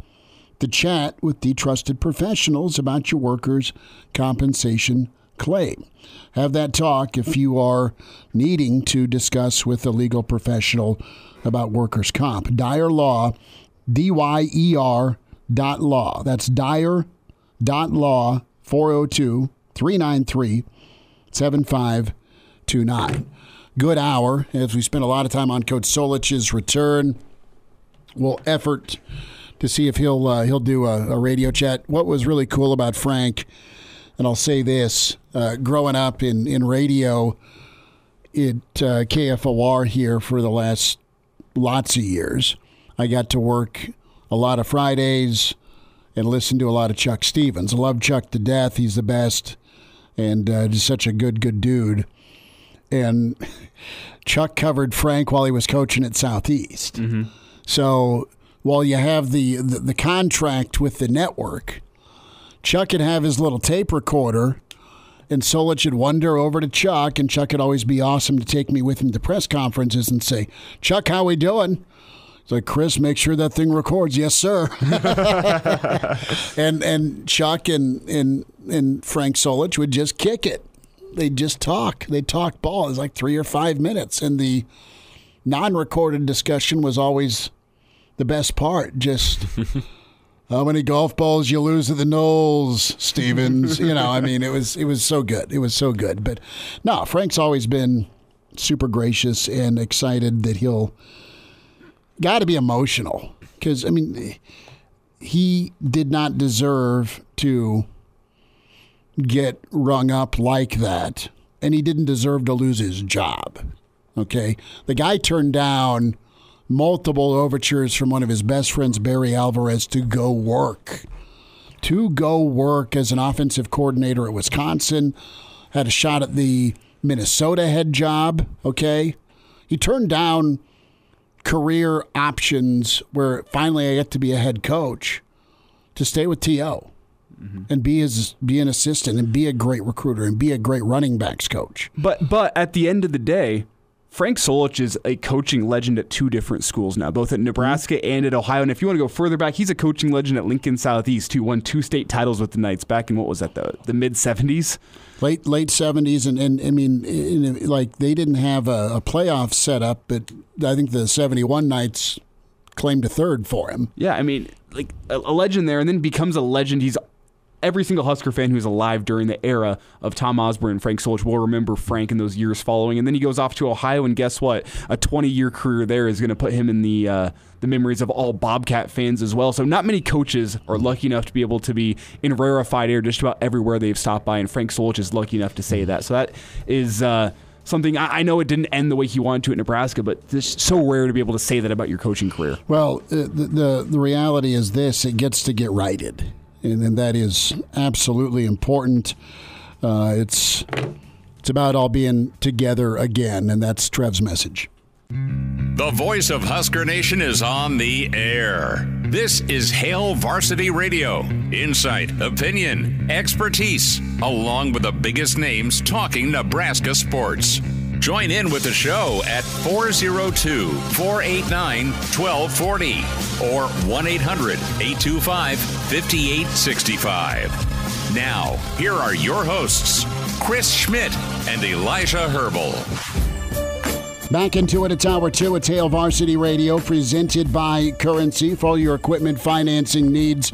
to chat with the trusted professionals about your workers' compensation claim. Have that talk if you are needing to discuss with a legal professional about workers' comp. Dyer Law, DYER.law. That's Dyer.law, 402-393-7529. Good hour as we spent a lot of time on Coach Solich's return. We'll effort to see if he'll do a radio chat. What was really cool about Frank, and I'll say this, growing up in radio at KFOR here for the last lots of years. I got to work a lot of Fridays and listen to a lot of Chuck Stevens. I love Chuck to death. He's the best and just such a good dude. And Chuck covered Frank while he was coaching at Southeast. Mm-hmm. So while you have the contract with the network, Chuck would have his little tape recorder, and Solich would wander over to Chuck, and Chuck would always be awesome to take me with him to press conferences and say, "Chuck, how we doing?" It's like, "Chris, make sure that thing records." "Yes, sir." and Chuck and Frank Solich would just kick it. They'd just talk. They'd talk ball. It was like 3 or 5 minutes, and the non-recorded discussion was always the best part. Just how many golf balls you lose at the Knolls, Stevens? I mean, it was so good. It was so good. But no, Frank's always been super gracious and excited that he'll got to be emotional because, I mean, he did not deserve to get rung up like that, and he didn't deserve to lose his job. Okay? The guy turned down multiple overtures from one of his best friends, Barry Alvarez, to go work as an offensive coordinator at Wisconsin, had a shot at the Minnesota head job, okay? He turned down career options where finally I get to be a head coach to stay with T.O. and be an assistant and be a great recruiter and be a great running backs coach. But at the end of the day, Frank Solich is a coaching legend at 2 different schools now, both at Nebraska and at Ohio. And if you want to go further back, he's a coaching legend at Lincoln Southeast, who won 2 state titles with the Knights back in, what was that, the mid-'70s? Late 70s. And I mean, like, they didn't have a playoff set up, but I think the 71 Knights claimed a third for him. Yeah, I mean, like a legend there, and then becomes a legend. He's every single Husker fan who's alive during the era of Tom Osborne and Frank Solich will remember Frank in those years following. And then he goes off to Ohio, and guess what? A 20-year career there is going to put him in the memories of all Bobcat fans as well. So not many coaches are lucky enough to be able to be in rarefied air just about everywhere they've stopped by, and Frank Solich is lucky enough to say that. So that is something I know it didn't end the way he wanted to at Nebraska, but it's so rare to be able to say that about your coaching career. Well, the reality is this: it gets to get righted. And that is absolutely important. It's about all being together again, and that's Trev's message. The voice of Husker Nation is on the air. This is Hail Varsity Radio. Insight, opinion, expertise, along with the biggest names talking Nebraska sports. Join in with the show at 402-489-1240 or 1-800-825-5865. Now, here are your hosts, Chris Schmidt and Elijah Herbel. Back into it, it's Hour 2. It's Hail Varsity Radio, presented by Currency. For all your equipment financing needs,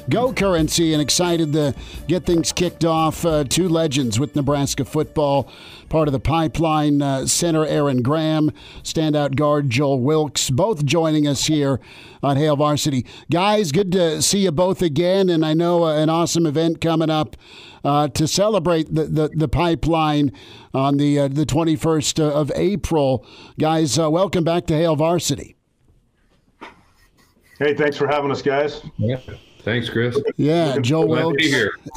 go Currency, and excited to get things kicked off. 2 legends with Nebraska football. Part of the Pipeline, center Aaron Graham, standout guard Joel Wilks, both joining us here on Hail Varsity. Guys, good to see you both again, and I know an awesome event coming up to celebrate the Pipeline on the 21st of April. Guys, welcome back to Hail Varsity. Hey, thanks for having us, guys. Yeah. Thanks, Chris. Yeah, Joel Wilks,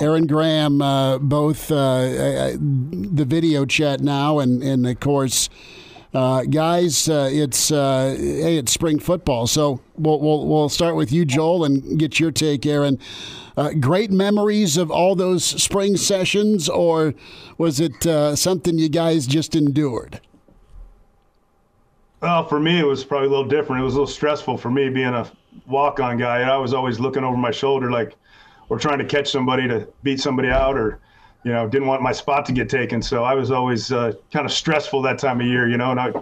Aaron Graham, both the video chat now, and of course, guys, it's spring football. So we'll start with you, Joel, and get your take, Aaron. Great memories of all those spring sessions, or was it something you guys just endured? Well, for me, it was probably a little different. It was a little stressful for me being a walk-on guy. I was always looking over my shoulder like we're trying to catch somebody to beat somebody out, or, didn't want my spot to get taken. So I was always kind of stressful that time of year, and it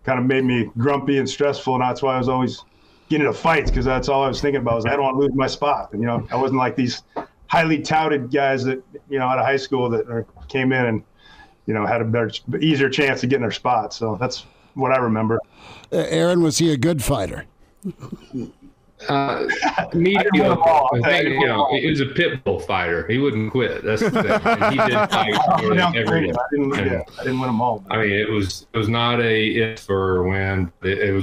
kind of made me grumpy and stressful. And that's why I was always getting into fights, because that's all I was thinking about was I don't want to lose my spot. And, I wasn't like these highly touted guys that, out of high school that came in and, had a easier chance of getting their spot. So that's what I remember. Aaron, was he a good fighter? Mediocre. I think, he was a pit bull fighter. He wouldn't quit. That's the thing. And he did fight every day. I didn't win them all. I mean, it was not a if or when. It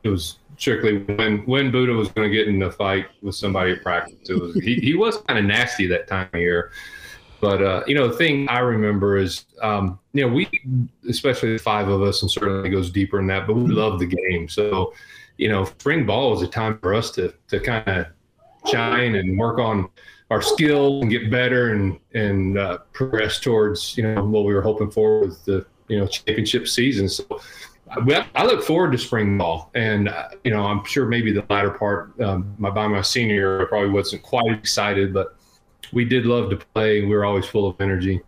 was strictly when Buddha was going to get in a fight with somebody at practice. He was kind of nasty that time of year. But, the thing I remember is, we, especially the five of us, and certainly goes deeper in that, but we love the game. So, spring ball was a time for us to kind of shine and work on our skill and get better and progress towards, what we were hoping for with the, championship season. So I look forward to spring ball. And, I'm sure maybe the latter part, by my senior year, I probably wasn't quite excited, but we did love to play. We were always full of energy,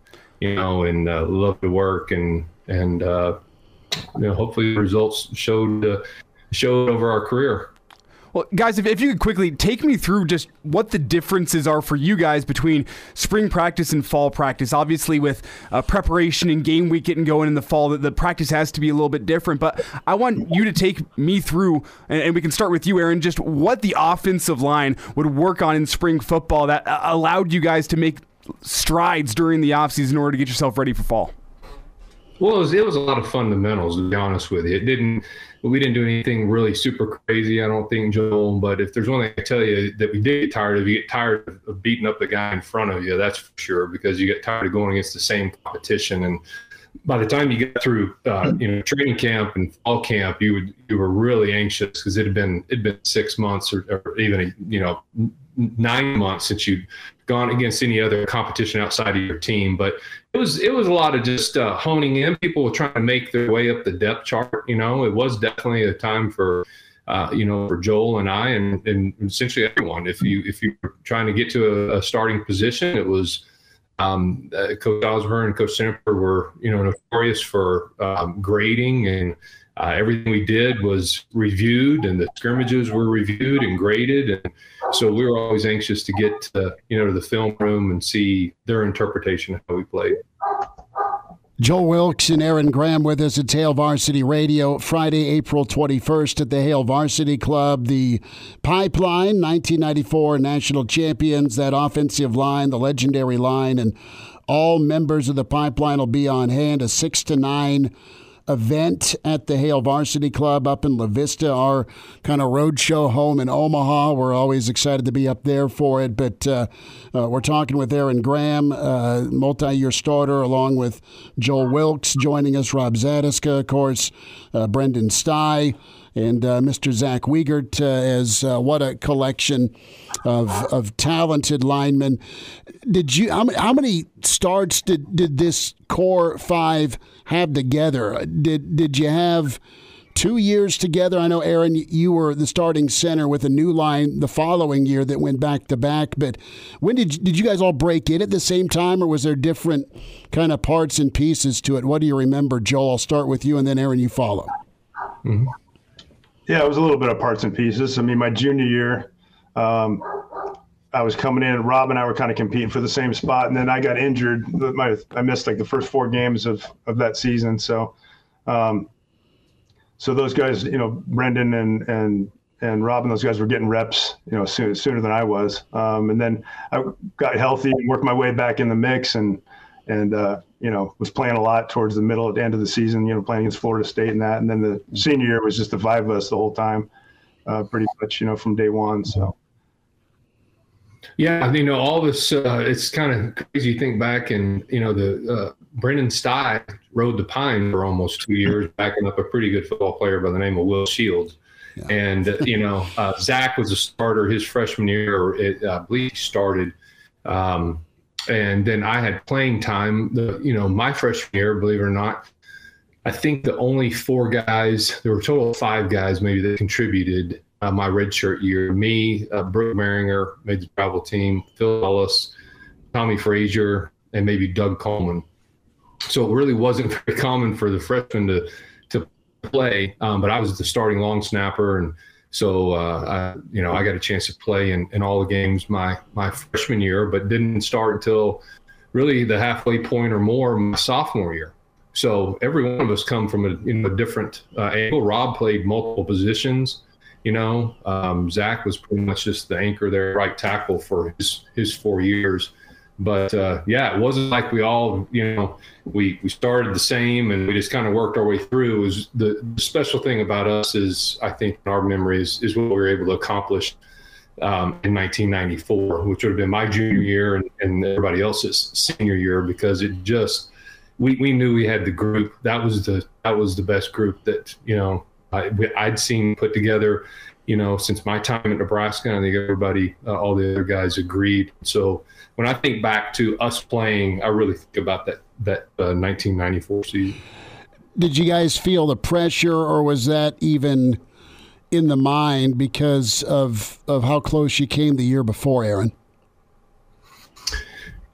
and loved to work and hopefully the results showed over our career. Well, guys, if you could quickly take me through just what the differences are for you guys between spring practice and fall practice. Obviously, with preparation and game week getting going in the fall, the practice has to be a little bit different. But I want you to take me through, and we can start with you, Aaron, just what the offensive line would work on in spring football that allowed you guys to make strides during the offseason in order to get yourself ready for fall. Well, it was a lot of fundamentals, to be honest with you. We didn't do anything really super crazy, I don't think, Joel. But if there's one thing I tell you that we did get tired of, you get tired of beating up the guy in front of you, that's for sure, because you get tired of going against the same competition. And by the time you get through, training camp and fall camp, you were really anxious because it'd been 6 months or even 9 months since you'd gone against any other competition outside of your team. But it was a lot of just honing in. People were trying to make their way up the depth chart. It was definitely a time for Joel and I and essentially everyone. If you were trying to get to a starting position, it was Coach Osborne and Coach Semper were notorious for grading, and everything we did was reviewed, and the scrimmages were reviewed and graded. And so we were always anxious to get to the film room and see their interpretation of how we played. Joel Wilks and Aaron Graham with us at Hail Varsity Radio. Friday, April 21st at the Hail Varsity Club. The Pipeline, 1994 national champions, that offensive line, the legendary line, and all members of the Pipeline will be on hand. A 6 to 9 event at the Hail Varsity Club up in La Vista, our kind of roadshow home in Omaha. We're always excited to be up there for it. But we're talking with Aaron Graham, multi-year starter, along with Joel Wilks joining us, Rob Zadiska, of course, Brendan Stye, and Mr. Zach Wiegert, as what a collection of talented linemen. How many starts did this core five have together? Did you have 2 years together? I know, Aaron, you were the starting center with a new line the following year that went back to back. But when did you guys all break in at the same time, or was there different kind of parts and pieces to it? What do you remember, Joel? I'll start with you, and then Aaron, you follow. Mm-hmm. Yeah, it was a little bit of parts and pieces. I mean, my junior year, I was coming in, and Rob and I were kind of competing for the same spot, and then I got injured. I missed like the first 4 games of that season. So those guys, Brendan and Rob and those guys were getting reps, sooner than I was. And then I got healthy and worked my way back in the mix, and was playing a lot towards the middle at the end of the season, playing against Florida State and that. And then the senior year was just the 5 of us the whole time, pretty much, from day one. So. Yeah, all this, it's kind of crazy to think back, and, the Brendan Stye rode the pine for almost 2 years, backing up a pretty good football player by the name of Will Shields. Yeah. And, Zach was a starter his freshman year, I believe he started. And then I had playing time, my freshman year, believe it or not. I think the only 4 guys, there were a total of 5 guys maybe that contributed my redshirt year. Me, Brooke Maringer made the travel team, Phil Ellis, Tommy Frazier, and maybe Doug Coleman. So it really wasn't very common for the freshmen to play, but I was the starting long snapper, and so I got a chance to play in all the games my freshman year, but didn't start until really the halfway point or more my sophomore year. So every one of us come from a different angle. Rob played multiple positions. Zach was pretty much just the anchor there, right tackle for his 4 years. But it wasn't like we all, we started the same and we just kind of worked our way through. It was the special thing about us is, I think, in our memory is what we were able to accomplish in 1994, which would have been my junior year and everybody else's senior year, because it just we knew we had the group. That was the best group that I'd seen put together, since my time at Nebraska. I think everybody, all the other guys agreed. So when I think back to us playing, I really think about that 1994 season. Did you guys feel the pressure, or was that even in the mind because of how close you came the year before, Aaron?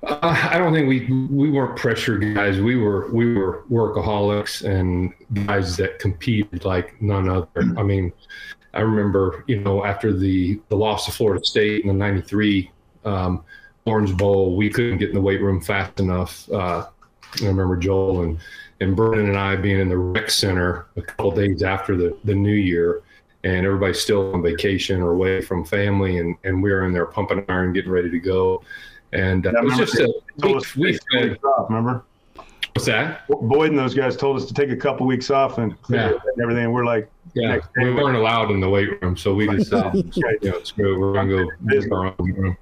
I don't think we weren't pressured guys. We were workaholics and guys that competed like none other. I mean, I remember, after the loss to Florida State in the 93 Orange Bowl, we couldn't get in the weight room fast enough. I remember Joel and Vernon and I being in the rec center a couple of days after the new year, and everybody's still on vacation or away from family, and we were in there pumping iron, getting ready to go. And it was just we off, remember? What's that? Boyd and those guys told us to take a couple weeks off and everything. And we're like, we weren't allowed in the weight room, so we just said, screw it, we're gonna go visit our own room.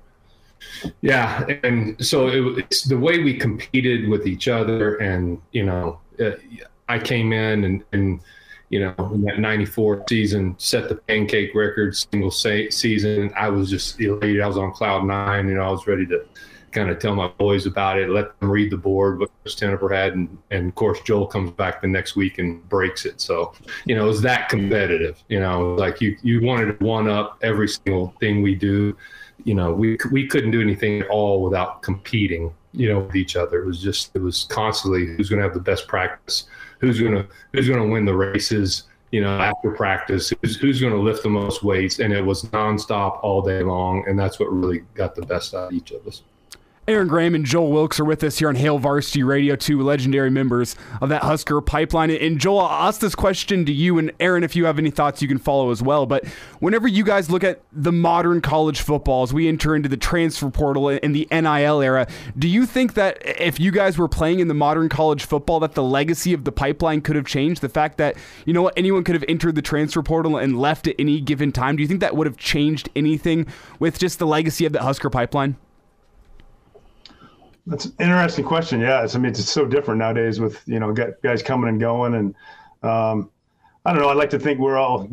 Yeah, and so it's the way we competed with each other, and I came in and in that 94 season, set the pancake record single season. I was just elated. I was on cloud nine. I was ready to kind of tell my boys about it, let them read the board, what Coach Tenopper had. And of course, Joel comes back the next week and breaks it. So, it was that competitive, like you wanted to one up every single thing we do. We couldn't do anything at all without competing, with each other. It was constantly who's going to have the best practice, who's going to win the races, after practice, who's going to lift the most weights. And it was nonstop all day long. And that's what really got the best out of each of us. Aaron Graham and Joel Wilks are with us here on Hail Varsity Radio, two legendary members of that Husker Pipeline. And Joel, I'll ask this question to you, and Aaron, if you have any thoughts, you can follow as well. But whenever you guys look at the modern college football, as we enter into the transfer portal and the NIL era, do you think that if you guys were playing in the modern college football, that the legacy of the Pipeline could have changed? The fact that, anyone could have entered the transfer portal and left at any given time. Do you think that would have changed anything with just the legacy of the Husker Pipeline? That's an interesting question. Yeah, it's so different nowadays with guys coming and going, and I don't know. I'd like to think we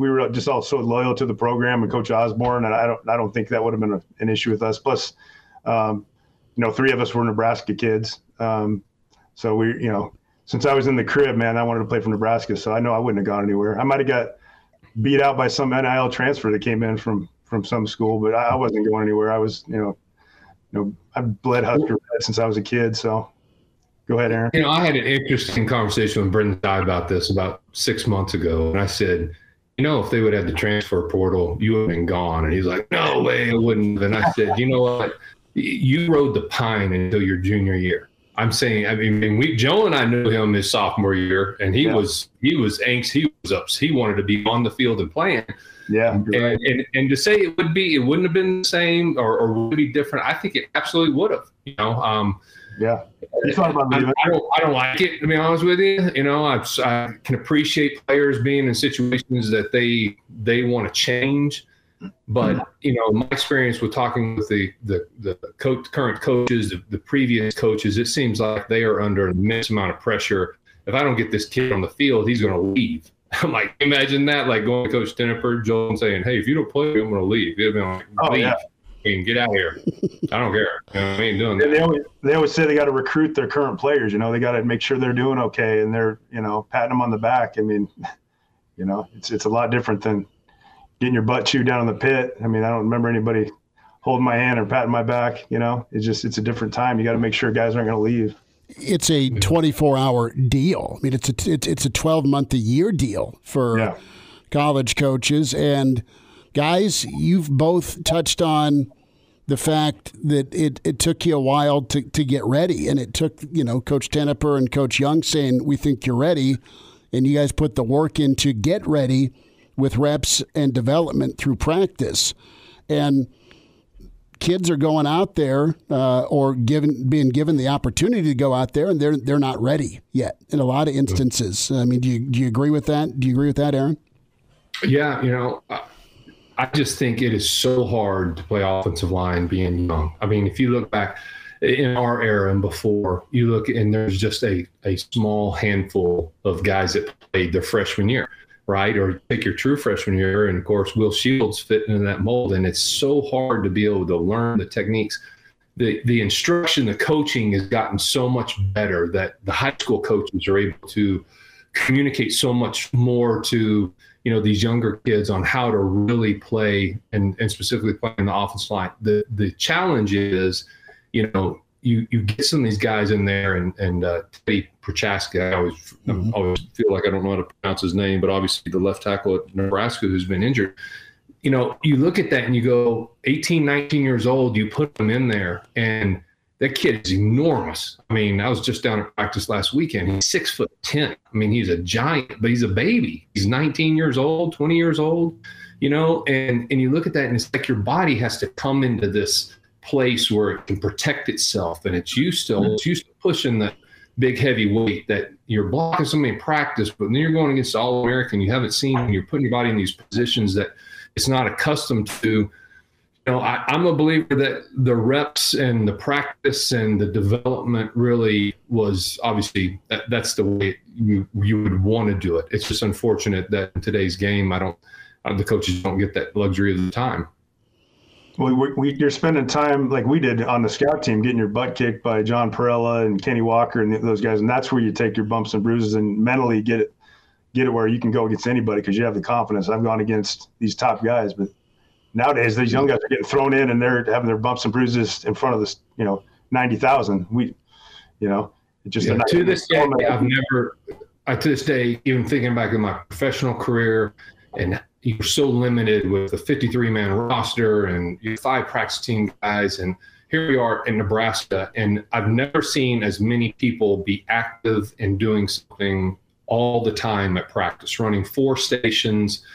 were just all so loyal to the program and Coach Osborne, and I don't think that would have been an issue with us. Plus, three of us were Nebraska kids, so we since I was in the crib, man, I wanted to play for Nebraska, so I know I wouldn't have gone anywhere. I might have got beat out by some NIL transfer that came in from some school, but I wasn't going anywhere. I was I've bled Husker since I was a kid. So go ahead, Aaron. I had an interesting conversation with Brendan Dye about this about 6 months ago. And I said, if they would have the transfer portal, you would have been gone. And he's like, no way, I wouldn't. And I said, you know what? You rode the pine until your junior year. I'm saying, Joe and I knew him his sophomore year, and he was anxious. He was up. He wanted to be on the field and playing. Yeah, and to say it wouldn't have been the same or would be different. I think it absolutely would have. Yeah, I don't like it, to be honest with you. I can appreciate players being in situations that they want to change, but my experience with talking with the current coaches, the previous coaches, it seems like they are under an immense amount of pressure. If I don't get this kid on the field, he's going to leave. I'm like, imagine that, like going to Coach Tenopper, Joel, and saying, hey, if you don't play, I'm going to leave. He'd be like, leave. Yeah. And get out of here. I don't care. I ain't doing that. They always say they got to recruit their current players. They got to make sure they're doing okay, and they're patting them on the back. It's a lot different than getting your butt chewed down in the pit. I don't remember anybody holding my hand or patting my back. It's a different time. You got to make sure guys aren't going to leave. It's a 24-hour deal. It's a 12-month-a-year deal for college coaches. And guys, you've both touched on the fact that it took you a while to get ready, and it took Coach Tenopper and Coach Young saying we think you're ready, and you guys put the work in to get ready. with reps and development through practice. And kids are going out there or being given the opportunity to go out there, and they're not ready yet in a lot of instances. I mean, do you agree with that? Do you agree with that, Aaron? Yeah, I just think it is so hard to play offensive line being young. I mean, if you look back in our era and before, you look and there's just a small handful of guys that played their freshman year, right? Or take your true freshman year, and of course, Will Shields fit into that mold. And it's so hard to be able to learn the techniques. The instruction, the coaching has gotten so much better that the high school coaches are able to communicate so much more to these younger kids on how to really play and specifically play in the offensive line. The challenge is, you get some of these guys in there and Teddy Prochaska, I always feel like I don't know how to pronounce his name, but obviously the left tackle at Nebraska who's been injured. You look at that and you go 18, 19 years old, you put them in there and that kid is enormous. I mean, I was just down at practice last weekend. He's 6'10". I mean, he's a giant, but he's a baby. He's 19 years old, 20 years old, and you look at that and it's like your body has to come into this place where it can protect itself, and it's used to pushing the big heavy weight that you're blocking somebody in practice, but then you're going against All-American you haven't seen, and you're putting your body in these positions that it's not accustomed to. I'm a believer that the reps and the practice and the development really was obviously that's the way you would want to do it. It's just unfortunate that in today's game, the coaches don't get that luxury of the time. Well, you're spending time like we did on the scout team, getting your butt kicked by John Perella and Kenny Walker and those guys, and that's where you take your bumps and bruises and mentally get it where you can go against anybody because you have the confidence. I've gone against these top guys, but nowadays these young guys are getting thrown in and they're having their bumps and bruises in front of this, 90,000. To this day, to this day, even thinking back in my professional career, and you're so limited with the 53-man roster and your 5 practice team guys, and here we are in Nebraska, and I've never seen as many people be active and doing something all the time at practice, running 4 stations.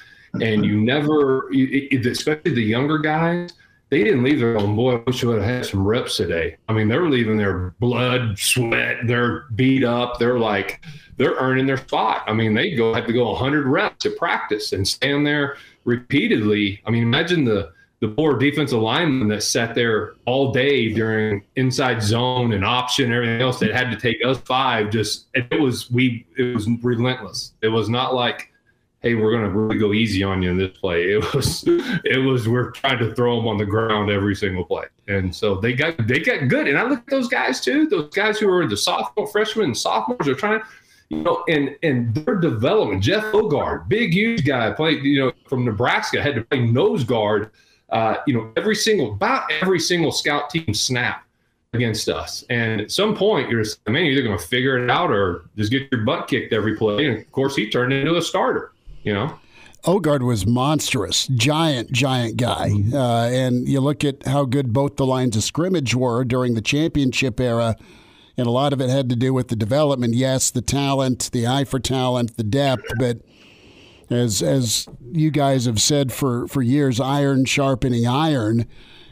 And you never, especially the younger guys, they didn't leave there going, boy, I wish I would have had some reps today. I mean, they're leaving their blood, sweat, they're beat up. They're earning their spot. I mean, they have to go 100 reps at practice and stand there repeatedly. I mean, imagine the poor defensive lineman that sat there all day during inside zone and option and everything else that had to take us 5. It was relentless. It was not like, hey, we're going to really go easy on you in this play. It was we're trying to throw them on the ground every single play. And so they got good. And I look at those guys too, those guys who are the freshmen and sophomores are trying to, and their development. Jeff Ogard, big, huge guy, played, from Nebraska, had to play nose guard, every single scout team snap against us. And at some point you're just, man, you're either going to figure it out or just get your butt kicked every play. And of course he turned into a starter. Ogard was monstrous, giant guy. And you look at how good both the lines of scrimmage were during the championship era, and a lot of it had to do with the development. Yes, the talent, the eye for talent, the depth, but as you guys have said for years, iron sharpening iron.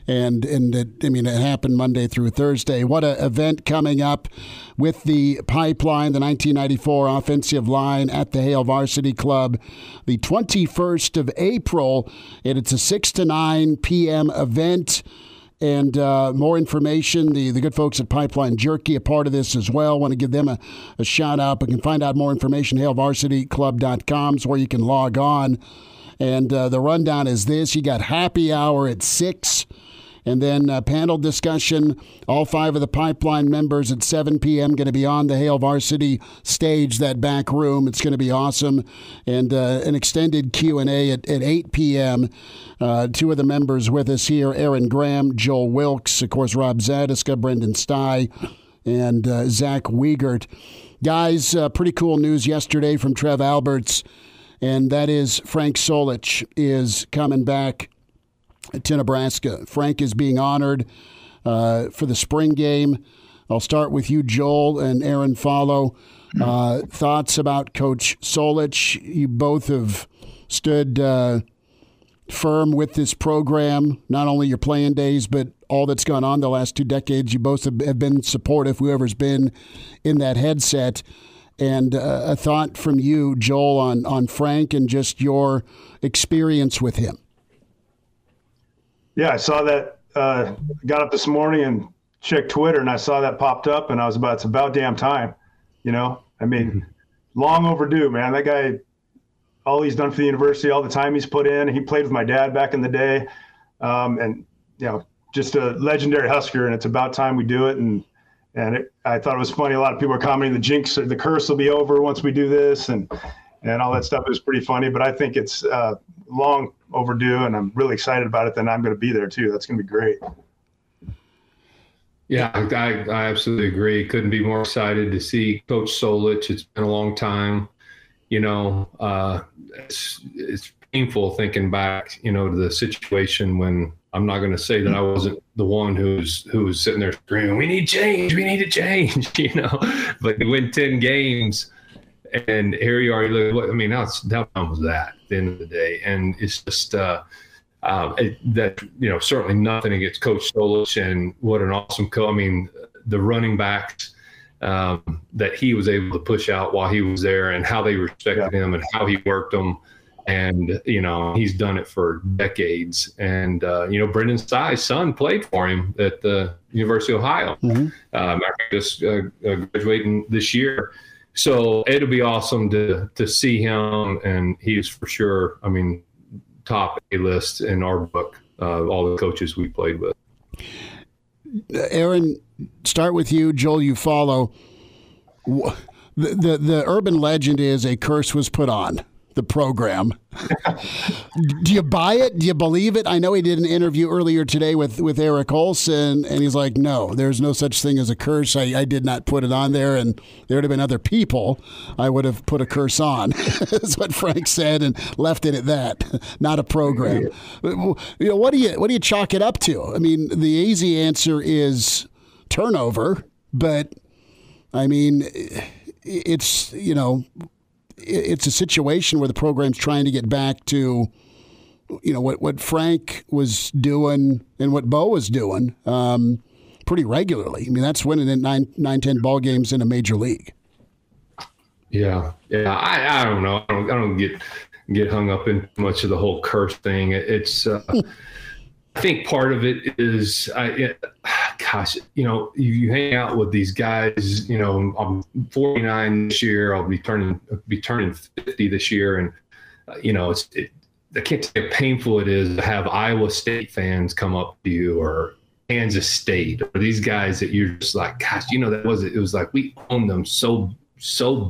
And it happened Monday through Thursday. What an event coming up with the Pipeline, the 1994 offensive line at the Hail Varsity Club, the 21st of April, and it's a 6 to 9 p.m. event. And more information, the good folks at Pipeline Jerky, a part of this as well. Want to give them a shout out. But you can find out more information, hailvarsityclub.com is where you can log on. And the rundown is this. You got happy hour at 6. And then panel discussion, all 5 of the Pipeline members at 7 p.m. going to be on the Hail Varsity stage, that back room. It's going to be awesome. And an extended Q&A at 8 p.m. 2 of the members with us here, Aaron Graham, Joel Wilks, of course, Rob Zadiska, Brendan Stye, and Zach Wiegert. Guys, pretty cool news yesterday from Trev Alberts, and that is Frank Solich is coming back to Nebraska. Frank is being honored for the spring game. I'll start with you, Joel, and Aaron follow. Thoughts about Coach Solich? You both have stood firm with this program, not only your playing days, but all that's gone on the last 2 decades. You both have been supportive, whoever's been in that headset. And a thought from you, Joel, on Frank and just your experience with him. Yeah, I saw that. Got up this morning and checked Twitter, and I saw that popped up, and it's about damn time. I mean, long overdue, man. That guy, all he's done for the university, all the time he's put in. He played with my dad back in the day, and just a legendary Husker. And it's about time we do it. And I thought it was funny. A lot of people are commenting the curse will be over once we do this, and all that stuff is pretty funny. But I think it's long overdue, and I'm really excited about it. Then I'm going to be there too. That's going to be great. Yeah, I absolutely agree. Couldn't be more excited to see Coach Solich. It's been a long time. It's painful thinking back, to the situation when I'm not going to say that I wasn't the one who was sitting there screaming, "We need change, we need to change," But you win 10 games, and here you are. You look, how fun was that at the end of the day? And it's just certainly nothing against Coach Solich and what an awesome coach. The running backs that he was able to push out while he was there, and how they respected him and how he worked them. And, he's done it for decades. And, Brendan Tsai's son played for him at the University of Ohio. Just graduating this year. So it'll be awesome to see him. And he's for sure, top A-list in our book, all the coaches we played with. Aaron, start with you. Joel, you follow. The urban legend is a curse was put on the program. Do you buy it? Do you believe it? I know he did an interview earlier today with Eric Olson, and he's like, no, there's no such thing as a curse. I did not put it on there, and there would have been other people I would have put a curse on. That's what Frank said, and left it at that. Not a program. What do you chalk it up to? The easy answer is turnover, but it's it's a situation where the program's trying to get back to, what Frank was doing and what Bo was doing pretty regularly. That's winning in 9-10 ball games in a major league. Yeah. I don't know. I don't get hung up in much of the whole curse thing. It's I think part of it is, you hang out with these guys. I'm 49 this year. I'll be turning 50 this year, and I can't tell you how painful it is to have Iowa State fans come up to you, or Kansas State, or these guys that you're just like, gosh, it was like we owned them so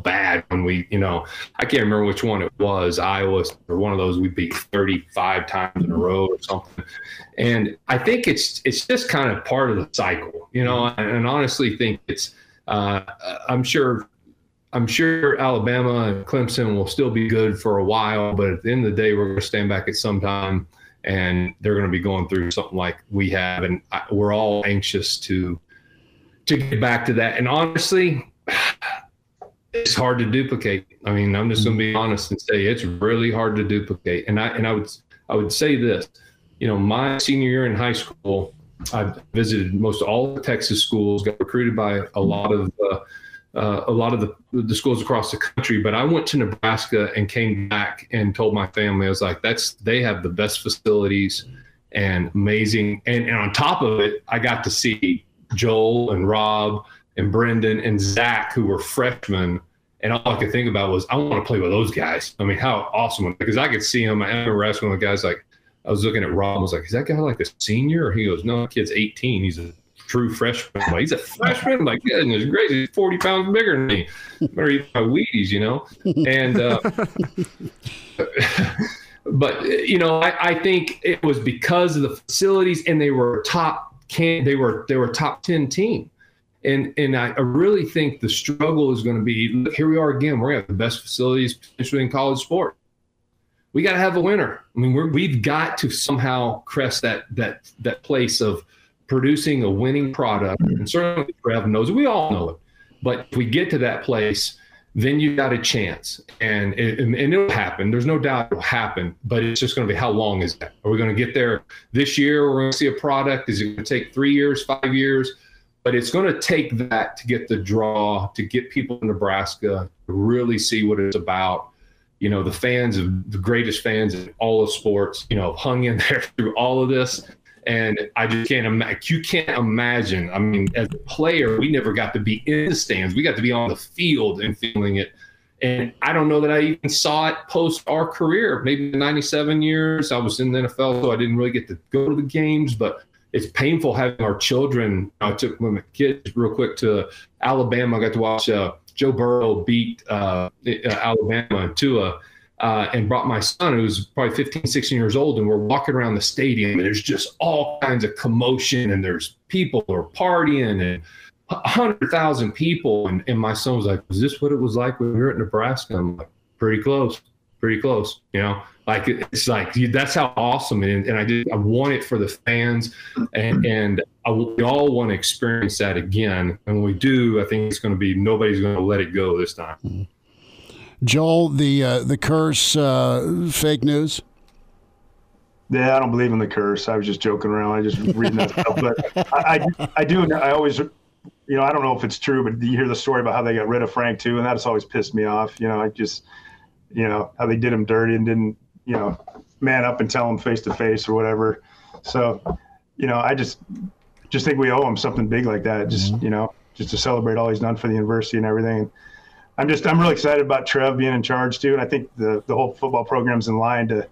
bad when we, I can't remember which one it was, Iowa or one of those we beat 35 times in a row or something. And I think it's just kind of part of the cycle, and honestly think it's, I'm sure Alabama and Clemson will still be good for a while, but at the end of the day, we're going to stand back at some time and they're going to be going through something like we have. And we're all anxious to get back to that. And honestly, it's hard to duplicate. I'm just going to be honest and say it's really hard to duplicate. And I would say this, my senior year in high school, I visited most all the Texas schools, got recruited by a lot of the schools across the country. But I went to Nebraska and came back and told my family, I was like, they have the best facilities and amazing. And on top of it, I got to see Joel and Rob and Brendan and Zach, who were freshmen, and all I could think about was, I want to play with those guys. How awesome, because I could see them. I remember asking one of the guys, like, I was looking at Rob, I was like, is that guy like a senior? Or he goes, no, that kid's 18. He's a true freshman. I'm like, he's a freshman? I'm like, goodness gracious, he's 40 pounds bigger than me. Better eat my Wheaties, And, but, I think it was because of the facilities, and they were top 10 team. And I really think the struggle is going to be, look, here we are again. We're going to have the best facilities potentially in college sport. We got to have a winner. We've got to somehow crest that place of producing a winning product. And certainly Trev knows it. We all know it. But if we get to that place, then you got a chance, and it'll happen. There's no doubt it'll happen, but it's just going to be, how long is that? Are we going to get there this year? We're going to see a product. Is it going to take 3 years, 5 years? But it's going to take that to get the draw, to get people in Nebraska to really see what it's about. You know, the fans, the greatest fans in all of sports, you know, hung in there through all of this. And I just can't imagine. You can't imagine. I mean, as a player, we never got to be in the stands. We got to be on the field and feeling it. And I don't know that I even saw it post our career. Maybe in 97 years, I was in the NFL, so I didn't really get to go to the games. But it's painful having our children. I took my kids real quick to Alabama. I got to watch Joe Burrow beat Alabama and Tua. And brought my son, who was probably 15, 16 years old, and we're walking around the stadium, and there's just all kinds of commotion, and there's people who are partying, and 100,000 people. And my son was like, "Was this what it was like when we were at Nebraska?" I'm like, pretty close. You know, like it's like, that's how awesome. And I want it for the fans, and we all want to experience that again. And when we do, I think it's going to be, nobody's going to let it go this time. Mm-hmm. Joel, the curse, fake news? Yeah, I don't believe in the curse. I was just joking around. I just reading that stuff. But I do. I always, you know, I don't know if it's true, but you hear the story about how they got rid of Frank too, and that's always pissed me off. You know, I just, you know, how they did him dirty and didn't, you know, man up and tell him face to face or whatever. So, you know, I just think we owe him something big like that. Just, you know, just to celebrate all he's done for the university and everything. I'm really excited about Trev being in charge too, and I think the whole football program's in line to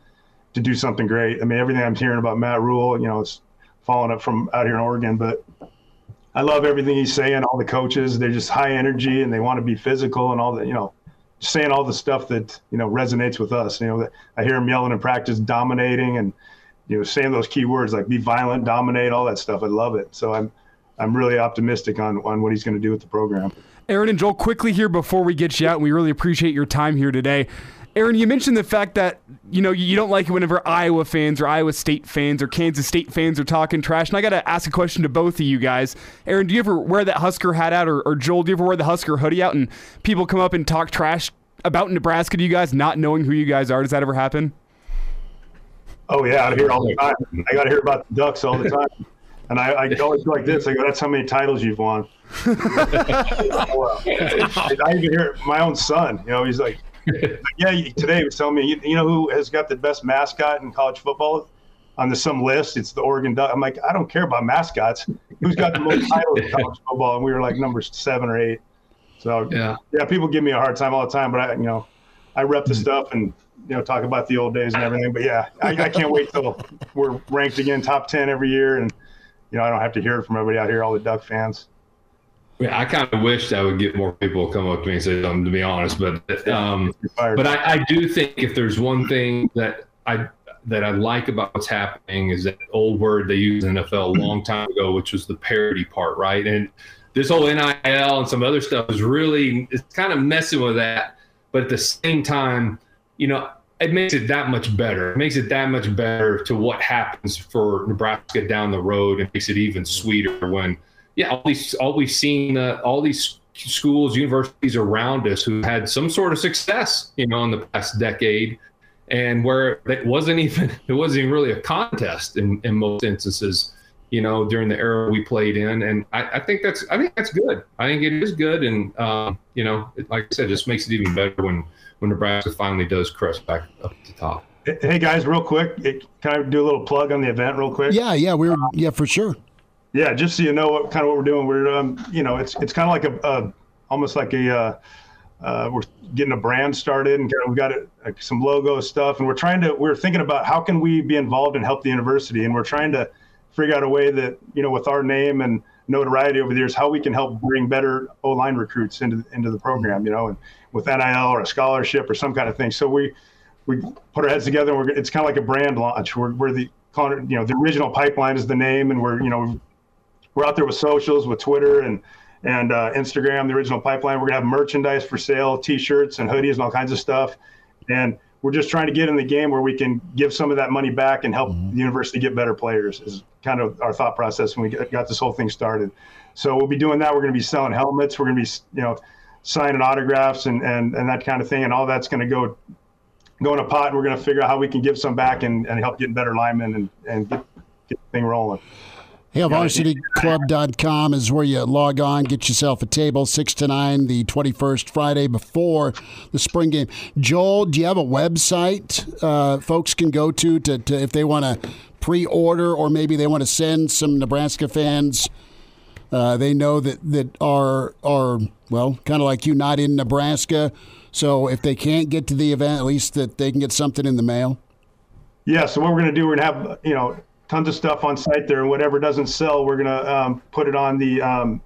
do something great. I mean, everything I'm hearing about Matt Rhule, you know, it's following up from out here in Oregon, but I love everything he's saying. All the coaches, they're just high energy and they want to be physical and all that, you know, saying all the stuff that, you know, resonates with us. You know, I hear him yelling in practice, dominating, and, you know, saying those key words like be violent, dominate, all that stuff. I love it. So I'm really optimistic on what he's going to do with the program. Aaron and Joel, quickly here before we get you out, and we really appreciate your time here today. Aaron, you mentioned the fact that, you know, you don't like it whenever Iowa fans or Iowa State fans or Kansas State fans are talking trash. And I got to ask a question to both of you guys. Aaron, do you ever wear that Husker hat out? Or Joel, do you ever wear the Husker hoodie out and people come up and talk trash about Nebraska to you guys, not knowing who you guys are? Does that ever happen? Oh, yeah. I hear it all the time. I got to hear about the Ducks all the time. And I always go like this. I go, that's how many titles you've won. I even hear my own son. You know, he's like, yeah, today he was telling me, you know who has got the best mascot in college football on some list? It's the Oregon Ducks. I'm like, I don't care about mascots. Who's got the most titles in college football? And we were like number 7 or 8. So yeah, people give me a hard time all the time, but I rep the stuff and, you know, talk about the old days and everything. But yeah, I can't wait till we're ranked again, top 10 every year, and, you know, I don't have to hear it from everybody out here, all the Duck fans. Yeah, I kind of wish I would get more people to come up to me and say something, to be honest. But I do think if there's one thing that I like about what's happening is that old word they used in the NFL a long time ago, which was the parity part, right? And this whole NIL and some other stuff is really, it's kind of messing with that. But at the same time, you know, it makes it that much better. It makes it that much better to what happens for Nebraska down the road, and makes it even sweeter when, all we've seen, all these schools, universities around us who had some sort of success, you know, in the past decade, and where it wasn't even really a contest in most instances, you know, during the era we played in. And I think that's good. I think it is good. And, you know, like I said, it just makes it even better when Nebraska finally does crest back up at the top. Hey guys, real quick, can I do a little plug on the event real quick? Yeah, for sure. Yeah, just so you know what we're doing. We're you know, it's kind of like almost like we're getting a brand started, and we've got some logo stuff, and we're thinking about how can we be involved and help the university, and we're trying to figure out a way that, you know, with our name and notoriety over the years, how we can help bring better O-line recruits into the program, you know, and with NIL or a scholarship or some kind of thing. So we put our heads together, and it's kind of like a brand launch. We're the original Pipeline is the name, and we're out there with socials, with Twitter and Instagram, the original Pipeline. We're gonna have merchandise for sale, T-shirts and hoodies and all kinds of stuff. And we're just trying to get in the game where we can give some of that money back and help the university get better players, is kind of our thought process when we got this whole thing started. So we'll be doing that. We're going to be selling helmets. We're going to be, you know, signing autographs and that kind of thing. And all that's going to go in a pot, and we're going to figure out how we can give some back and help get better linemen and get the thing rolling. HailVarsityClub.com is where you log on, get yourself a table, 6 to 9, the 21st Friday before the spring game. Joel, do you have a website folks can go to if they want to pre-order, or maybe they want to send some Nebraska fans they know that are well, kind of like you, not in Nebraska, so if they can't get to the event, at least that they can get something in the mail? Yeah, so what we're going to do, we're going to have, tons of stuff on site there, and whatever doesn't sell, we're going to put it on the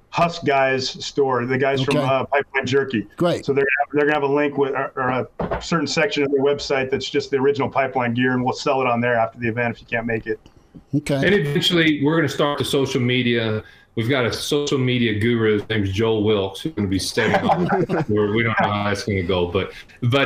Husk guys store, the guys from Pipeline Jerky. Great. So they're going to have a link with or a certain section of their website that's just the original Pipeline gear, and we'll sell it on there after the event if you can't make it. Okay. And eventually, we're going to start the social media. We've got a social media guru. His name's Joel Wilks, who's going to be setting up. We don't know how that's going to go, but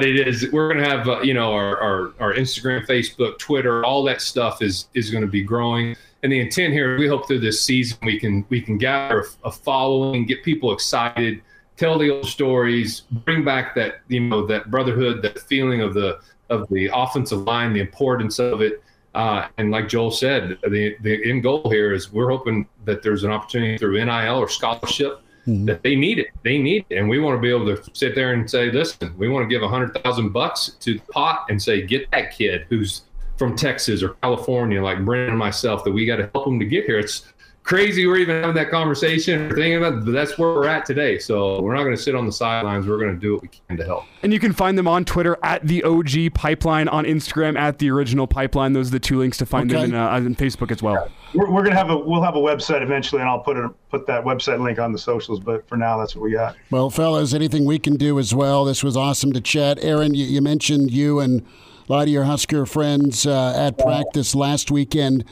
it is. We're going to have our Instagram, Facebook, Twitter, all that stuff is going to be growing. And the intent here, we hope through this season we can gather a following, get people excited, tell the old stories, bring back that that brotherhood, that feeling of the offensive line, the importance of it. And like Joel said, the end goal here is we're hoping that there's an opportunity through NIL or scholarship that they need it. They need it. And we want to be able to sit there and say, listen, we want to give $100,000 to the pot and say, get that kid who's from Texas or California, like Brendan and myself, that we got to help them to get here. It's crazy we're even having that conversation or thinking about it, but that's where we're at today. So we're not going to sit on the sidelines. We're going to do what we can to help. And you can find them on Twitter at the OG Pipeline, on Instagram at the Original Pipeline. Those are the two links to find them on Facebook as well. We're going to we'll have a website eventually, and I'll put that website link on the socials. But for now, that's what we got. Well, fellas, anything we can do as well. This was awesome to chat. Aaron, you mentioned you and a lot of your Husker friends at practice last weekend.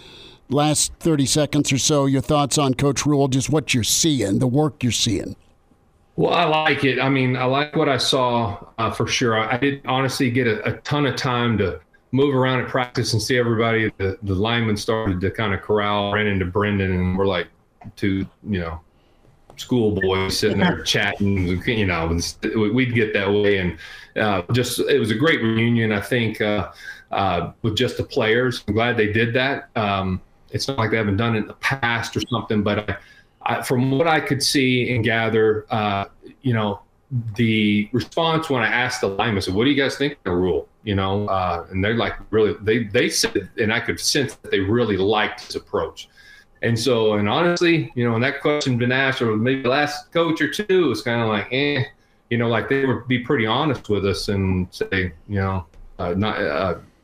Last 30 seconds or so, your thoughts on Coach Rhule, just what you're seeing, the work you're seeing. Well, I like it. I mean, I like what I saw for sure. I didn't honestly get a ton of time to move around at practice and see everybody. The linemen started to kind of corral, ran into Brendan, and we're like two, schoolboys sitting there chatting. We'd get that way. And it was a great reunion, I think, with just the players. I'm glad they did that. It's not like they haven't done it in the past or something, but I, from what I could see and gather, the response when I asked the linemen, I said, what do you guys think of the Rhule? And they're like, really, they said, and I could sense that they really liked his approach. And so, and honestly, when that question been asked, or maybe the last coach or two, was kind of like, like they would be pretty honest with us and say,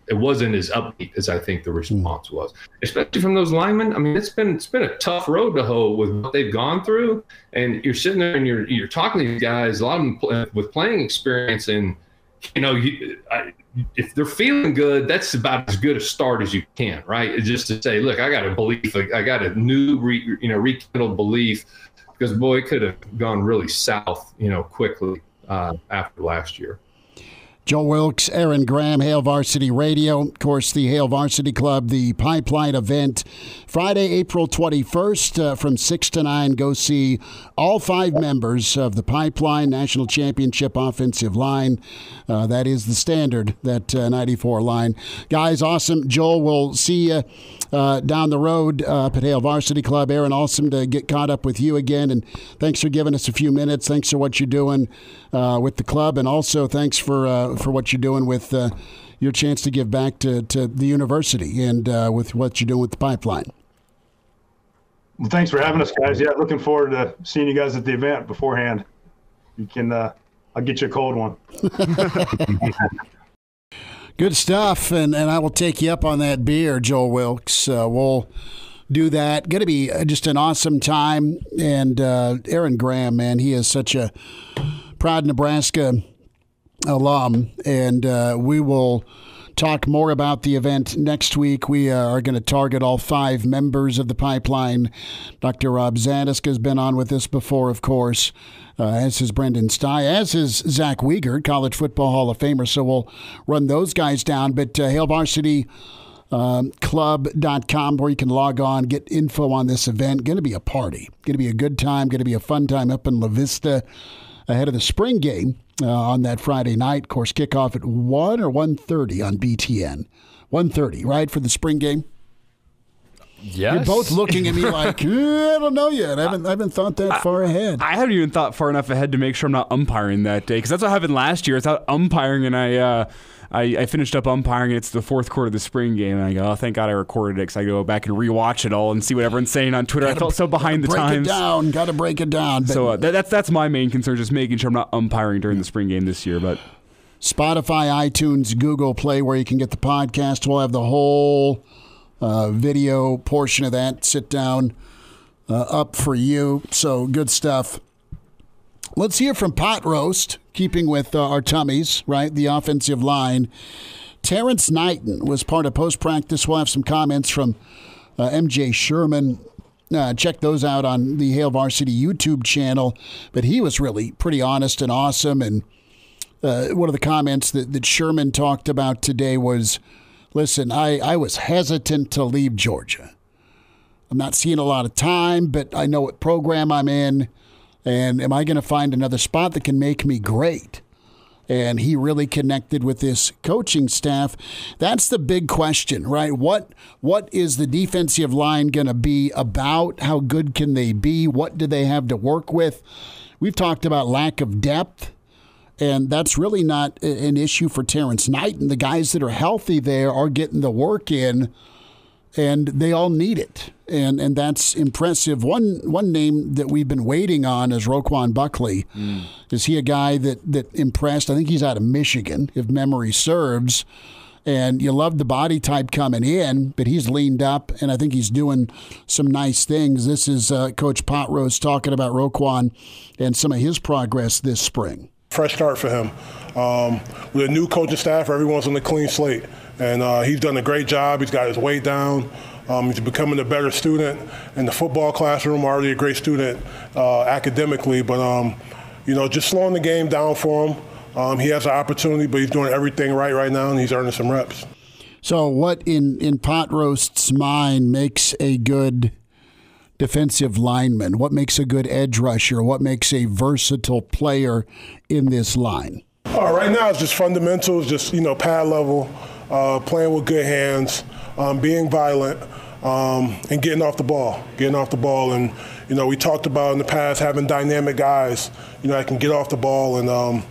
it wasn't as upbeat as I think the response was, especially from those linemen. I mean, it's been a tough road to hoe with what they've gone through, and you're sitting there and you're talking to these guys, a lot of them with playing experience, and if they're feeling good, that's about as good a start as you can, right? It's just to say, look, I got a belief, I got a new rekindled belief, because boy, it could have gone really south, quickly after last year. Joe Wilks, Aaron Graham, Hail Varsity Radio. Of course, the Hail Varsity Club, the Pipeline event, Friday, April 21st from 6 to 9. Go see all 5 members of the Pipeline National Championship offensive line. That is the standard, that 94 line. Guys, awesome. Joel, we'll see you down the road up at Hail Varsity Club. Aaron, awesome to get caught up with you again. And thanks for giving us a few minutes. Thanks for what you're doing with the club. And also thanks for what you're doing with your chance to give back to the university and with what you're doing with the Pipeline. Well, thanks for having us, guys. Yeah, looking forward to seeing you guys at the event beforehand. You can, I'll get you a cold one. Good stuff, and I will take you up on that beer, Joel Wilks. We'll do that. Going to be just an awesome time. And Aaron Graham, man, he is such a proud Nebraska alum, and we will talk more about the event next week. We are going to target all 5 members of the Pipeline. Dr. Rob Zandisk has been on with us before, of course, as is Brendan Stye, as is Zach Wiegert, College Football Hall of Famer. So we'll run those guys down. But HailVarsityClub.com, where you can log on, get info on this event. Going to be a party. Going to be a good time. Going to be a fun time up in La Vista. ahead of the spring game on that Friday night. Of course, kickoff at 1 or 1:30 on BTN. 1:30, right, for the spring game? Yes. You're both looking at me like, I don't know yet. I haven't thought that far ahead. I haven't even thought far enough ahead to make sure I'm not umpiring that day, because that's what happened last year. It's out umpiring, and I finished up umpiring, and it's the fourth quarter of the spring game, and I go, oh, thank God I recorded it, because I go back and rewatch it all and see what everyone's saying on Twitter. I felt so behind the times. Got to break it down. But so that's my main concern, just making sure I'm not umpiring during the spring game this year. But Spotify, iTunes, Google Play, where you can get the podcast. We'll have the whole video portion of that sit down up for you. So good stuff. Let's hear from Pot Roast, keeping with our tummies, right? The offensive line. Terrence Knighton was part of post-practice. We'll have some comments from MJ Sherman. Check those out on the Hail Varsity YouTube channel. But he was really pretty honest and awesome. And one of the comments that Sherman talked about today was, listen, I was hesitant to leave Georgia. I'm not seeing a lot of time, but I know what program I'm in. And am I going to find another spot that can make me great? And he really connected with this coaching staff. That's the big question, right? What is the defensive line going to be about? How good can they be? What do they have to work with? We've talked about lack of depth, and that's really not an issue for Terrence Knighton. The guys that are healthy there are getting the work in, and they all need it. And that's impressive. One name that we've been waiting on is Roquan Buckley. Is he a guy that impressed? I think he's out of Michigan, if memory serves. And you love the body type coming in, but he's leaned up, and I think he's doing some nice things. This is Coach Pot Roast talking about Roquan and some of his progress this spring. Fresh start for him. With a new coaching staff, everyone's on a clean slate. And he's done a great job. He's got his weight down. He's becoming a better student in the football classroom, already a great student academically. But, just slowing the game down for him. He has an opportunity, but he's doing everything right now, and he's earning some reps. So what in Pot Roast's mind makes a good defensive lineman? What makes a good edge rusher? What makes a versatile player in this line? Right now it's just fundamentals, just, pad level, playing with good hands, being violent, and getting off the ball. And, we talked about in the past having dynamic guys, that can get off the ball and,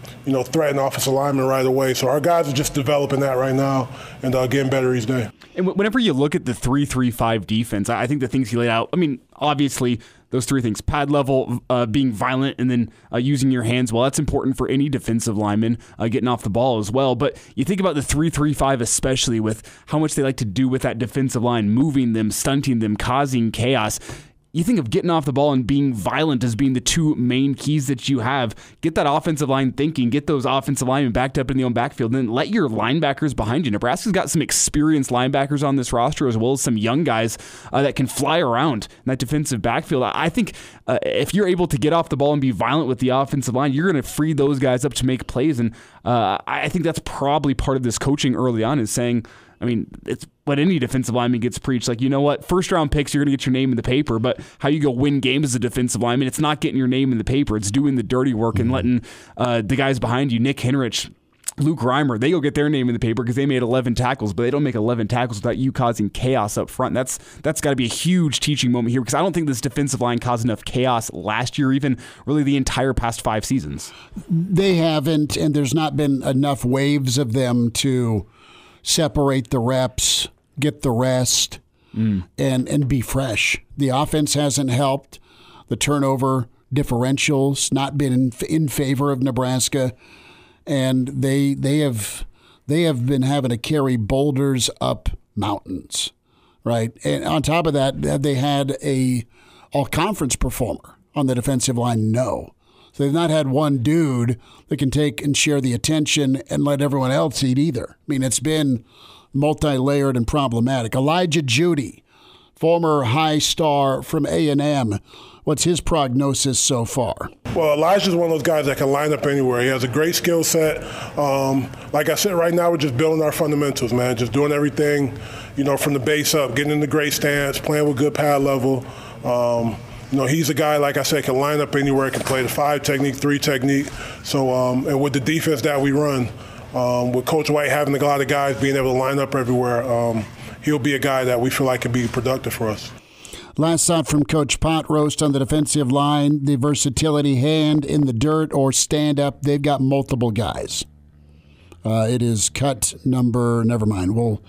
threaten offensive linemen right away. So our guys are just developing that right now and getting better each day. And whenever you look at the 3-3-5 defense, I think the things he laid out, obviously those three things, pad level, being violent, and then using your hands well, that's important for any defensive lineman, getting off the ball as well. But you think about the 3-3-5, especially with how much they like to do with that defensive line, moving them, stunting them, causing chaos. You think of getting off the ball and being violent as being the two main keys that you have. Get that offensive line thinking, get those offensive linemen backed up in the own backfield, and then let your linebackers behind you. Nebraska's got some experienced linebackers on this roster, as well as some young guys that can fly around in that defensive backfield. I think if you're able to get off the ball and be violent with the offensive line, you're going to free those guys up to make plays. And I think that's probably part of this coaching early on, is saying, it's what any defensive lineman gets preached. Like, you know what? First-round picks, you're going to get your name in the paper, but how you go win games as a defensive lineman, it's not getting your name in the paper. It's doing the dirty work and letting the guys behind you, Nick Henrich, Luke Reimer, they go get their name in the paper because they made 11 tackles, but they don't make 11 tackles without you causing chaos up front. That's got to be a huge teaching moment here, because I don't think this defensive line caused enough chaos last year, even really the entire past 5 seasons. They haven't, and there's not been enough waves of them to separate the reps, get the rest, and be fresh. The offense hasn't helped. The turnover differential's not been in favor of Nebraska, and they have been having to carry boulders up mountains, right? And on top of that, they had a all-conference performer on the defensive line. No. So they've not had one dude that can take and share the attention and let everyone else eat either. It's been multi-layered and problematic. Elijah Judy, former high star from A&M. What's his prognosis so far? Well, Elijah's one of those guys that can line up anywhere. He has a great skill set. Like I said, right now we're just building our fundamentals, man. Just doing everything, from the base up, getting in the great stance, playing with good pad level. he's a guy, like I said, can line up anywhere, can play the 5 technique, 3 technique. So, and with the defense that we run, with Coach White having a lot of guys being able to line up everywhere, he'll be a guy that we feel like can be productive for us. Last thought from Coach Potroast on the defensive line, the versatility, hand in the dirt or stand up. They've got multiple guys. It is cut number, never mind. We'll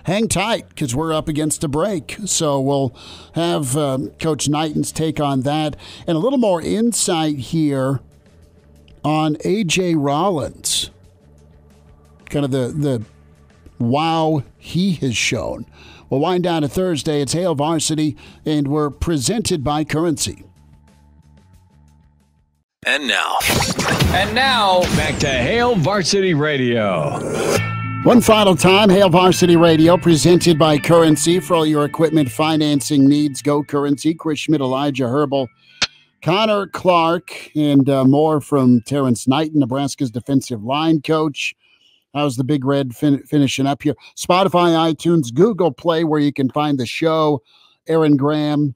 hang tight because we're up against a break. So we'll have Coach Knighton's take on that and a little more insight here on A.J. Rollins. Kind of the wow he has shown. We'll wind down to Thursday. It's Hail Varsity, and we're presented by Currency. And now, back to Hail Varsity Radio. One final time, Hail Varsity Radio, presented by Currency. For all your equipment financing needs, go Currency. Chris Schmidt, Elijah Herbel, Connor Clark, and more from Terrence Knighton, Nebraska's defensive line coach. How's the Big Red finishing up here? Spotify, iTunes, Google Play, where you can find the show. Aaron Graham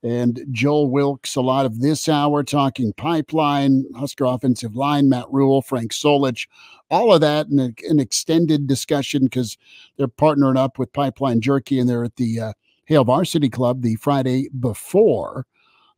and Joel Wilks, a lot of this hour, talking pipeline, Husker offensive line, Matt Rhule, Frank Solich, all of that in an extended discussion because they're partnering up with Pipeline Jerky, and they're at the Hail Varsity Club the Friday before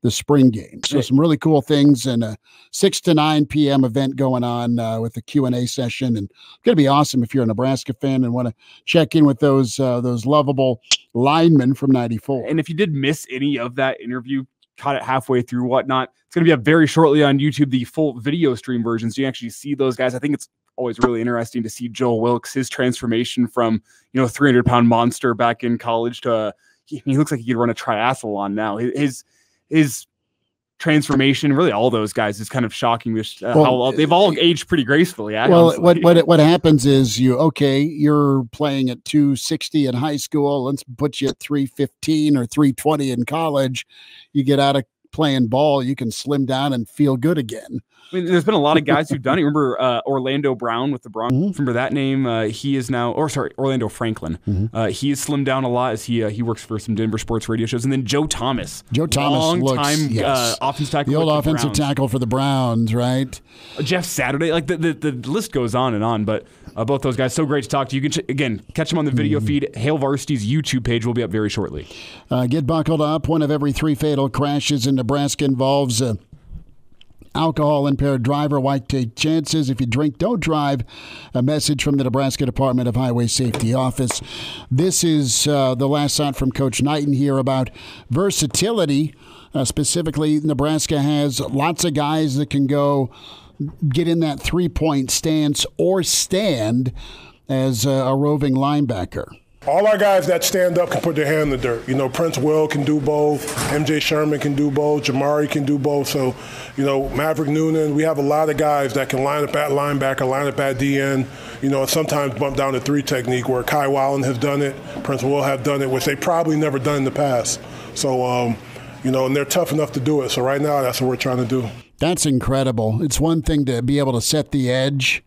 the spring game. So some really cool things, and a 6 to 9 p.m. event going on with a Q&A session. And it's going to be awesome if you're a Nebraska fan and want to check in with those lovable linemen from 94. And if you did miss any of that interview, caught it halfway through, whatnot, it's going to be up very shortly on YouTube, the full video stream version. So you actually see those guys. I think it's always really interesting to see Joel Wilks, his transformation from, 300-pound monster back in college to he looks like he could run a triathlon now. His transformation, really all those guys, is kind of shocking. How they've all aged pretty gracefully. Well, what happens is you're playing at 260 in high school. Let's put you at 315 or 320 in college. You get out of playing ball, you can slim down and feel good again. I mean, there's been a lot of guys who've done it. Remember Orlando Brown with the Broncos? Mm-hmm. Remember that name? He is now, Orlando Franklin. Mm-hmm. He has slimmed down a lot as he works for some Denver sports radio shows. And then Joe Thomas. Long-time offensive tackle. The old offensive tackle for the Browns, right? Jeff Saturday. Like the list goes on and on. But both those guys, so great to talk to you. You can, catch them on the video feed. Hail Varsity's YouTube page will be up very shortly. Get buckled up. One of every 3 fatal crashes in Nebraska involves alcohol-impaired driver. Why take chances? If you drink, don't drive. A message from the Nebraska Department of Highway Safety Office. This is the last thought from Coach Knighton here about versatility. Specifically, Nebraska has lots of guys that can go get in that three-point stance or stand as a roving linebacker. All our guys that stand up can put their hand in the dirt. Prince Will can do both. MJ Sherman can do both. Jamari can do both. So, Maverick Noonan, we have a lot of guys that can line up at linebacker, line up at DN, and sometimes bump down to 3 technique where Kai Wallen has done it, Prince Will have done it, which they probably never done in the past. So, and they're tough enough to do it. So right now, that's what we're trying to do. That's incredible. It's one thing to be able to set the edge.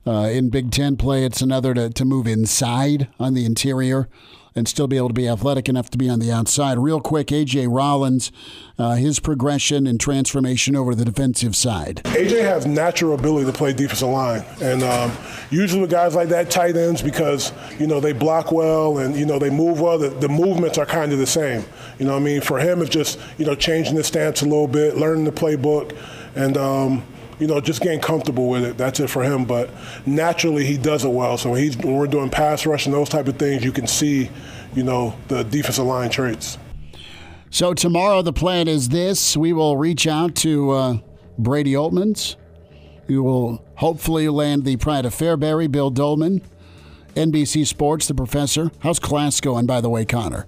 In Big Ten play, it's another to move inside on the interior and still be able to be athletic enough to be on the outside. Real quick, A.J. Rollins, his progression and transformation over to the defensive side. A.J. has natural ability to play defensive line. And usually with guys like that, tight ends, because, they block well and, they move well, the movements are kind of the same. For him, it's just, changing the stance a little bit, learning the playbook, and just getting comfortable with it. That's it for him. But naturally, he does it well. So when we're doing pass rush and those type of things, you can see, the defensive line traits. So tomorrow the plan is this. We will reach out to Brady Oltmans, who will hopefully land the Pride of Fairbury, Bill Dolman, NBC Sports, the professor. How's class going, by the way, Connor?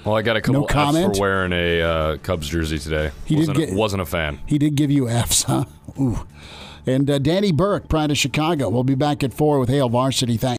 Well, I got a couple F's for wearing a Cubs jersey today. Wasn't a fan. He did give you F's, huh? Ooh. And Danny Burke, Pride of Chicago. We'll be back at 4 with Hail Varsity. Thanks.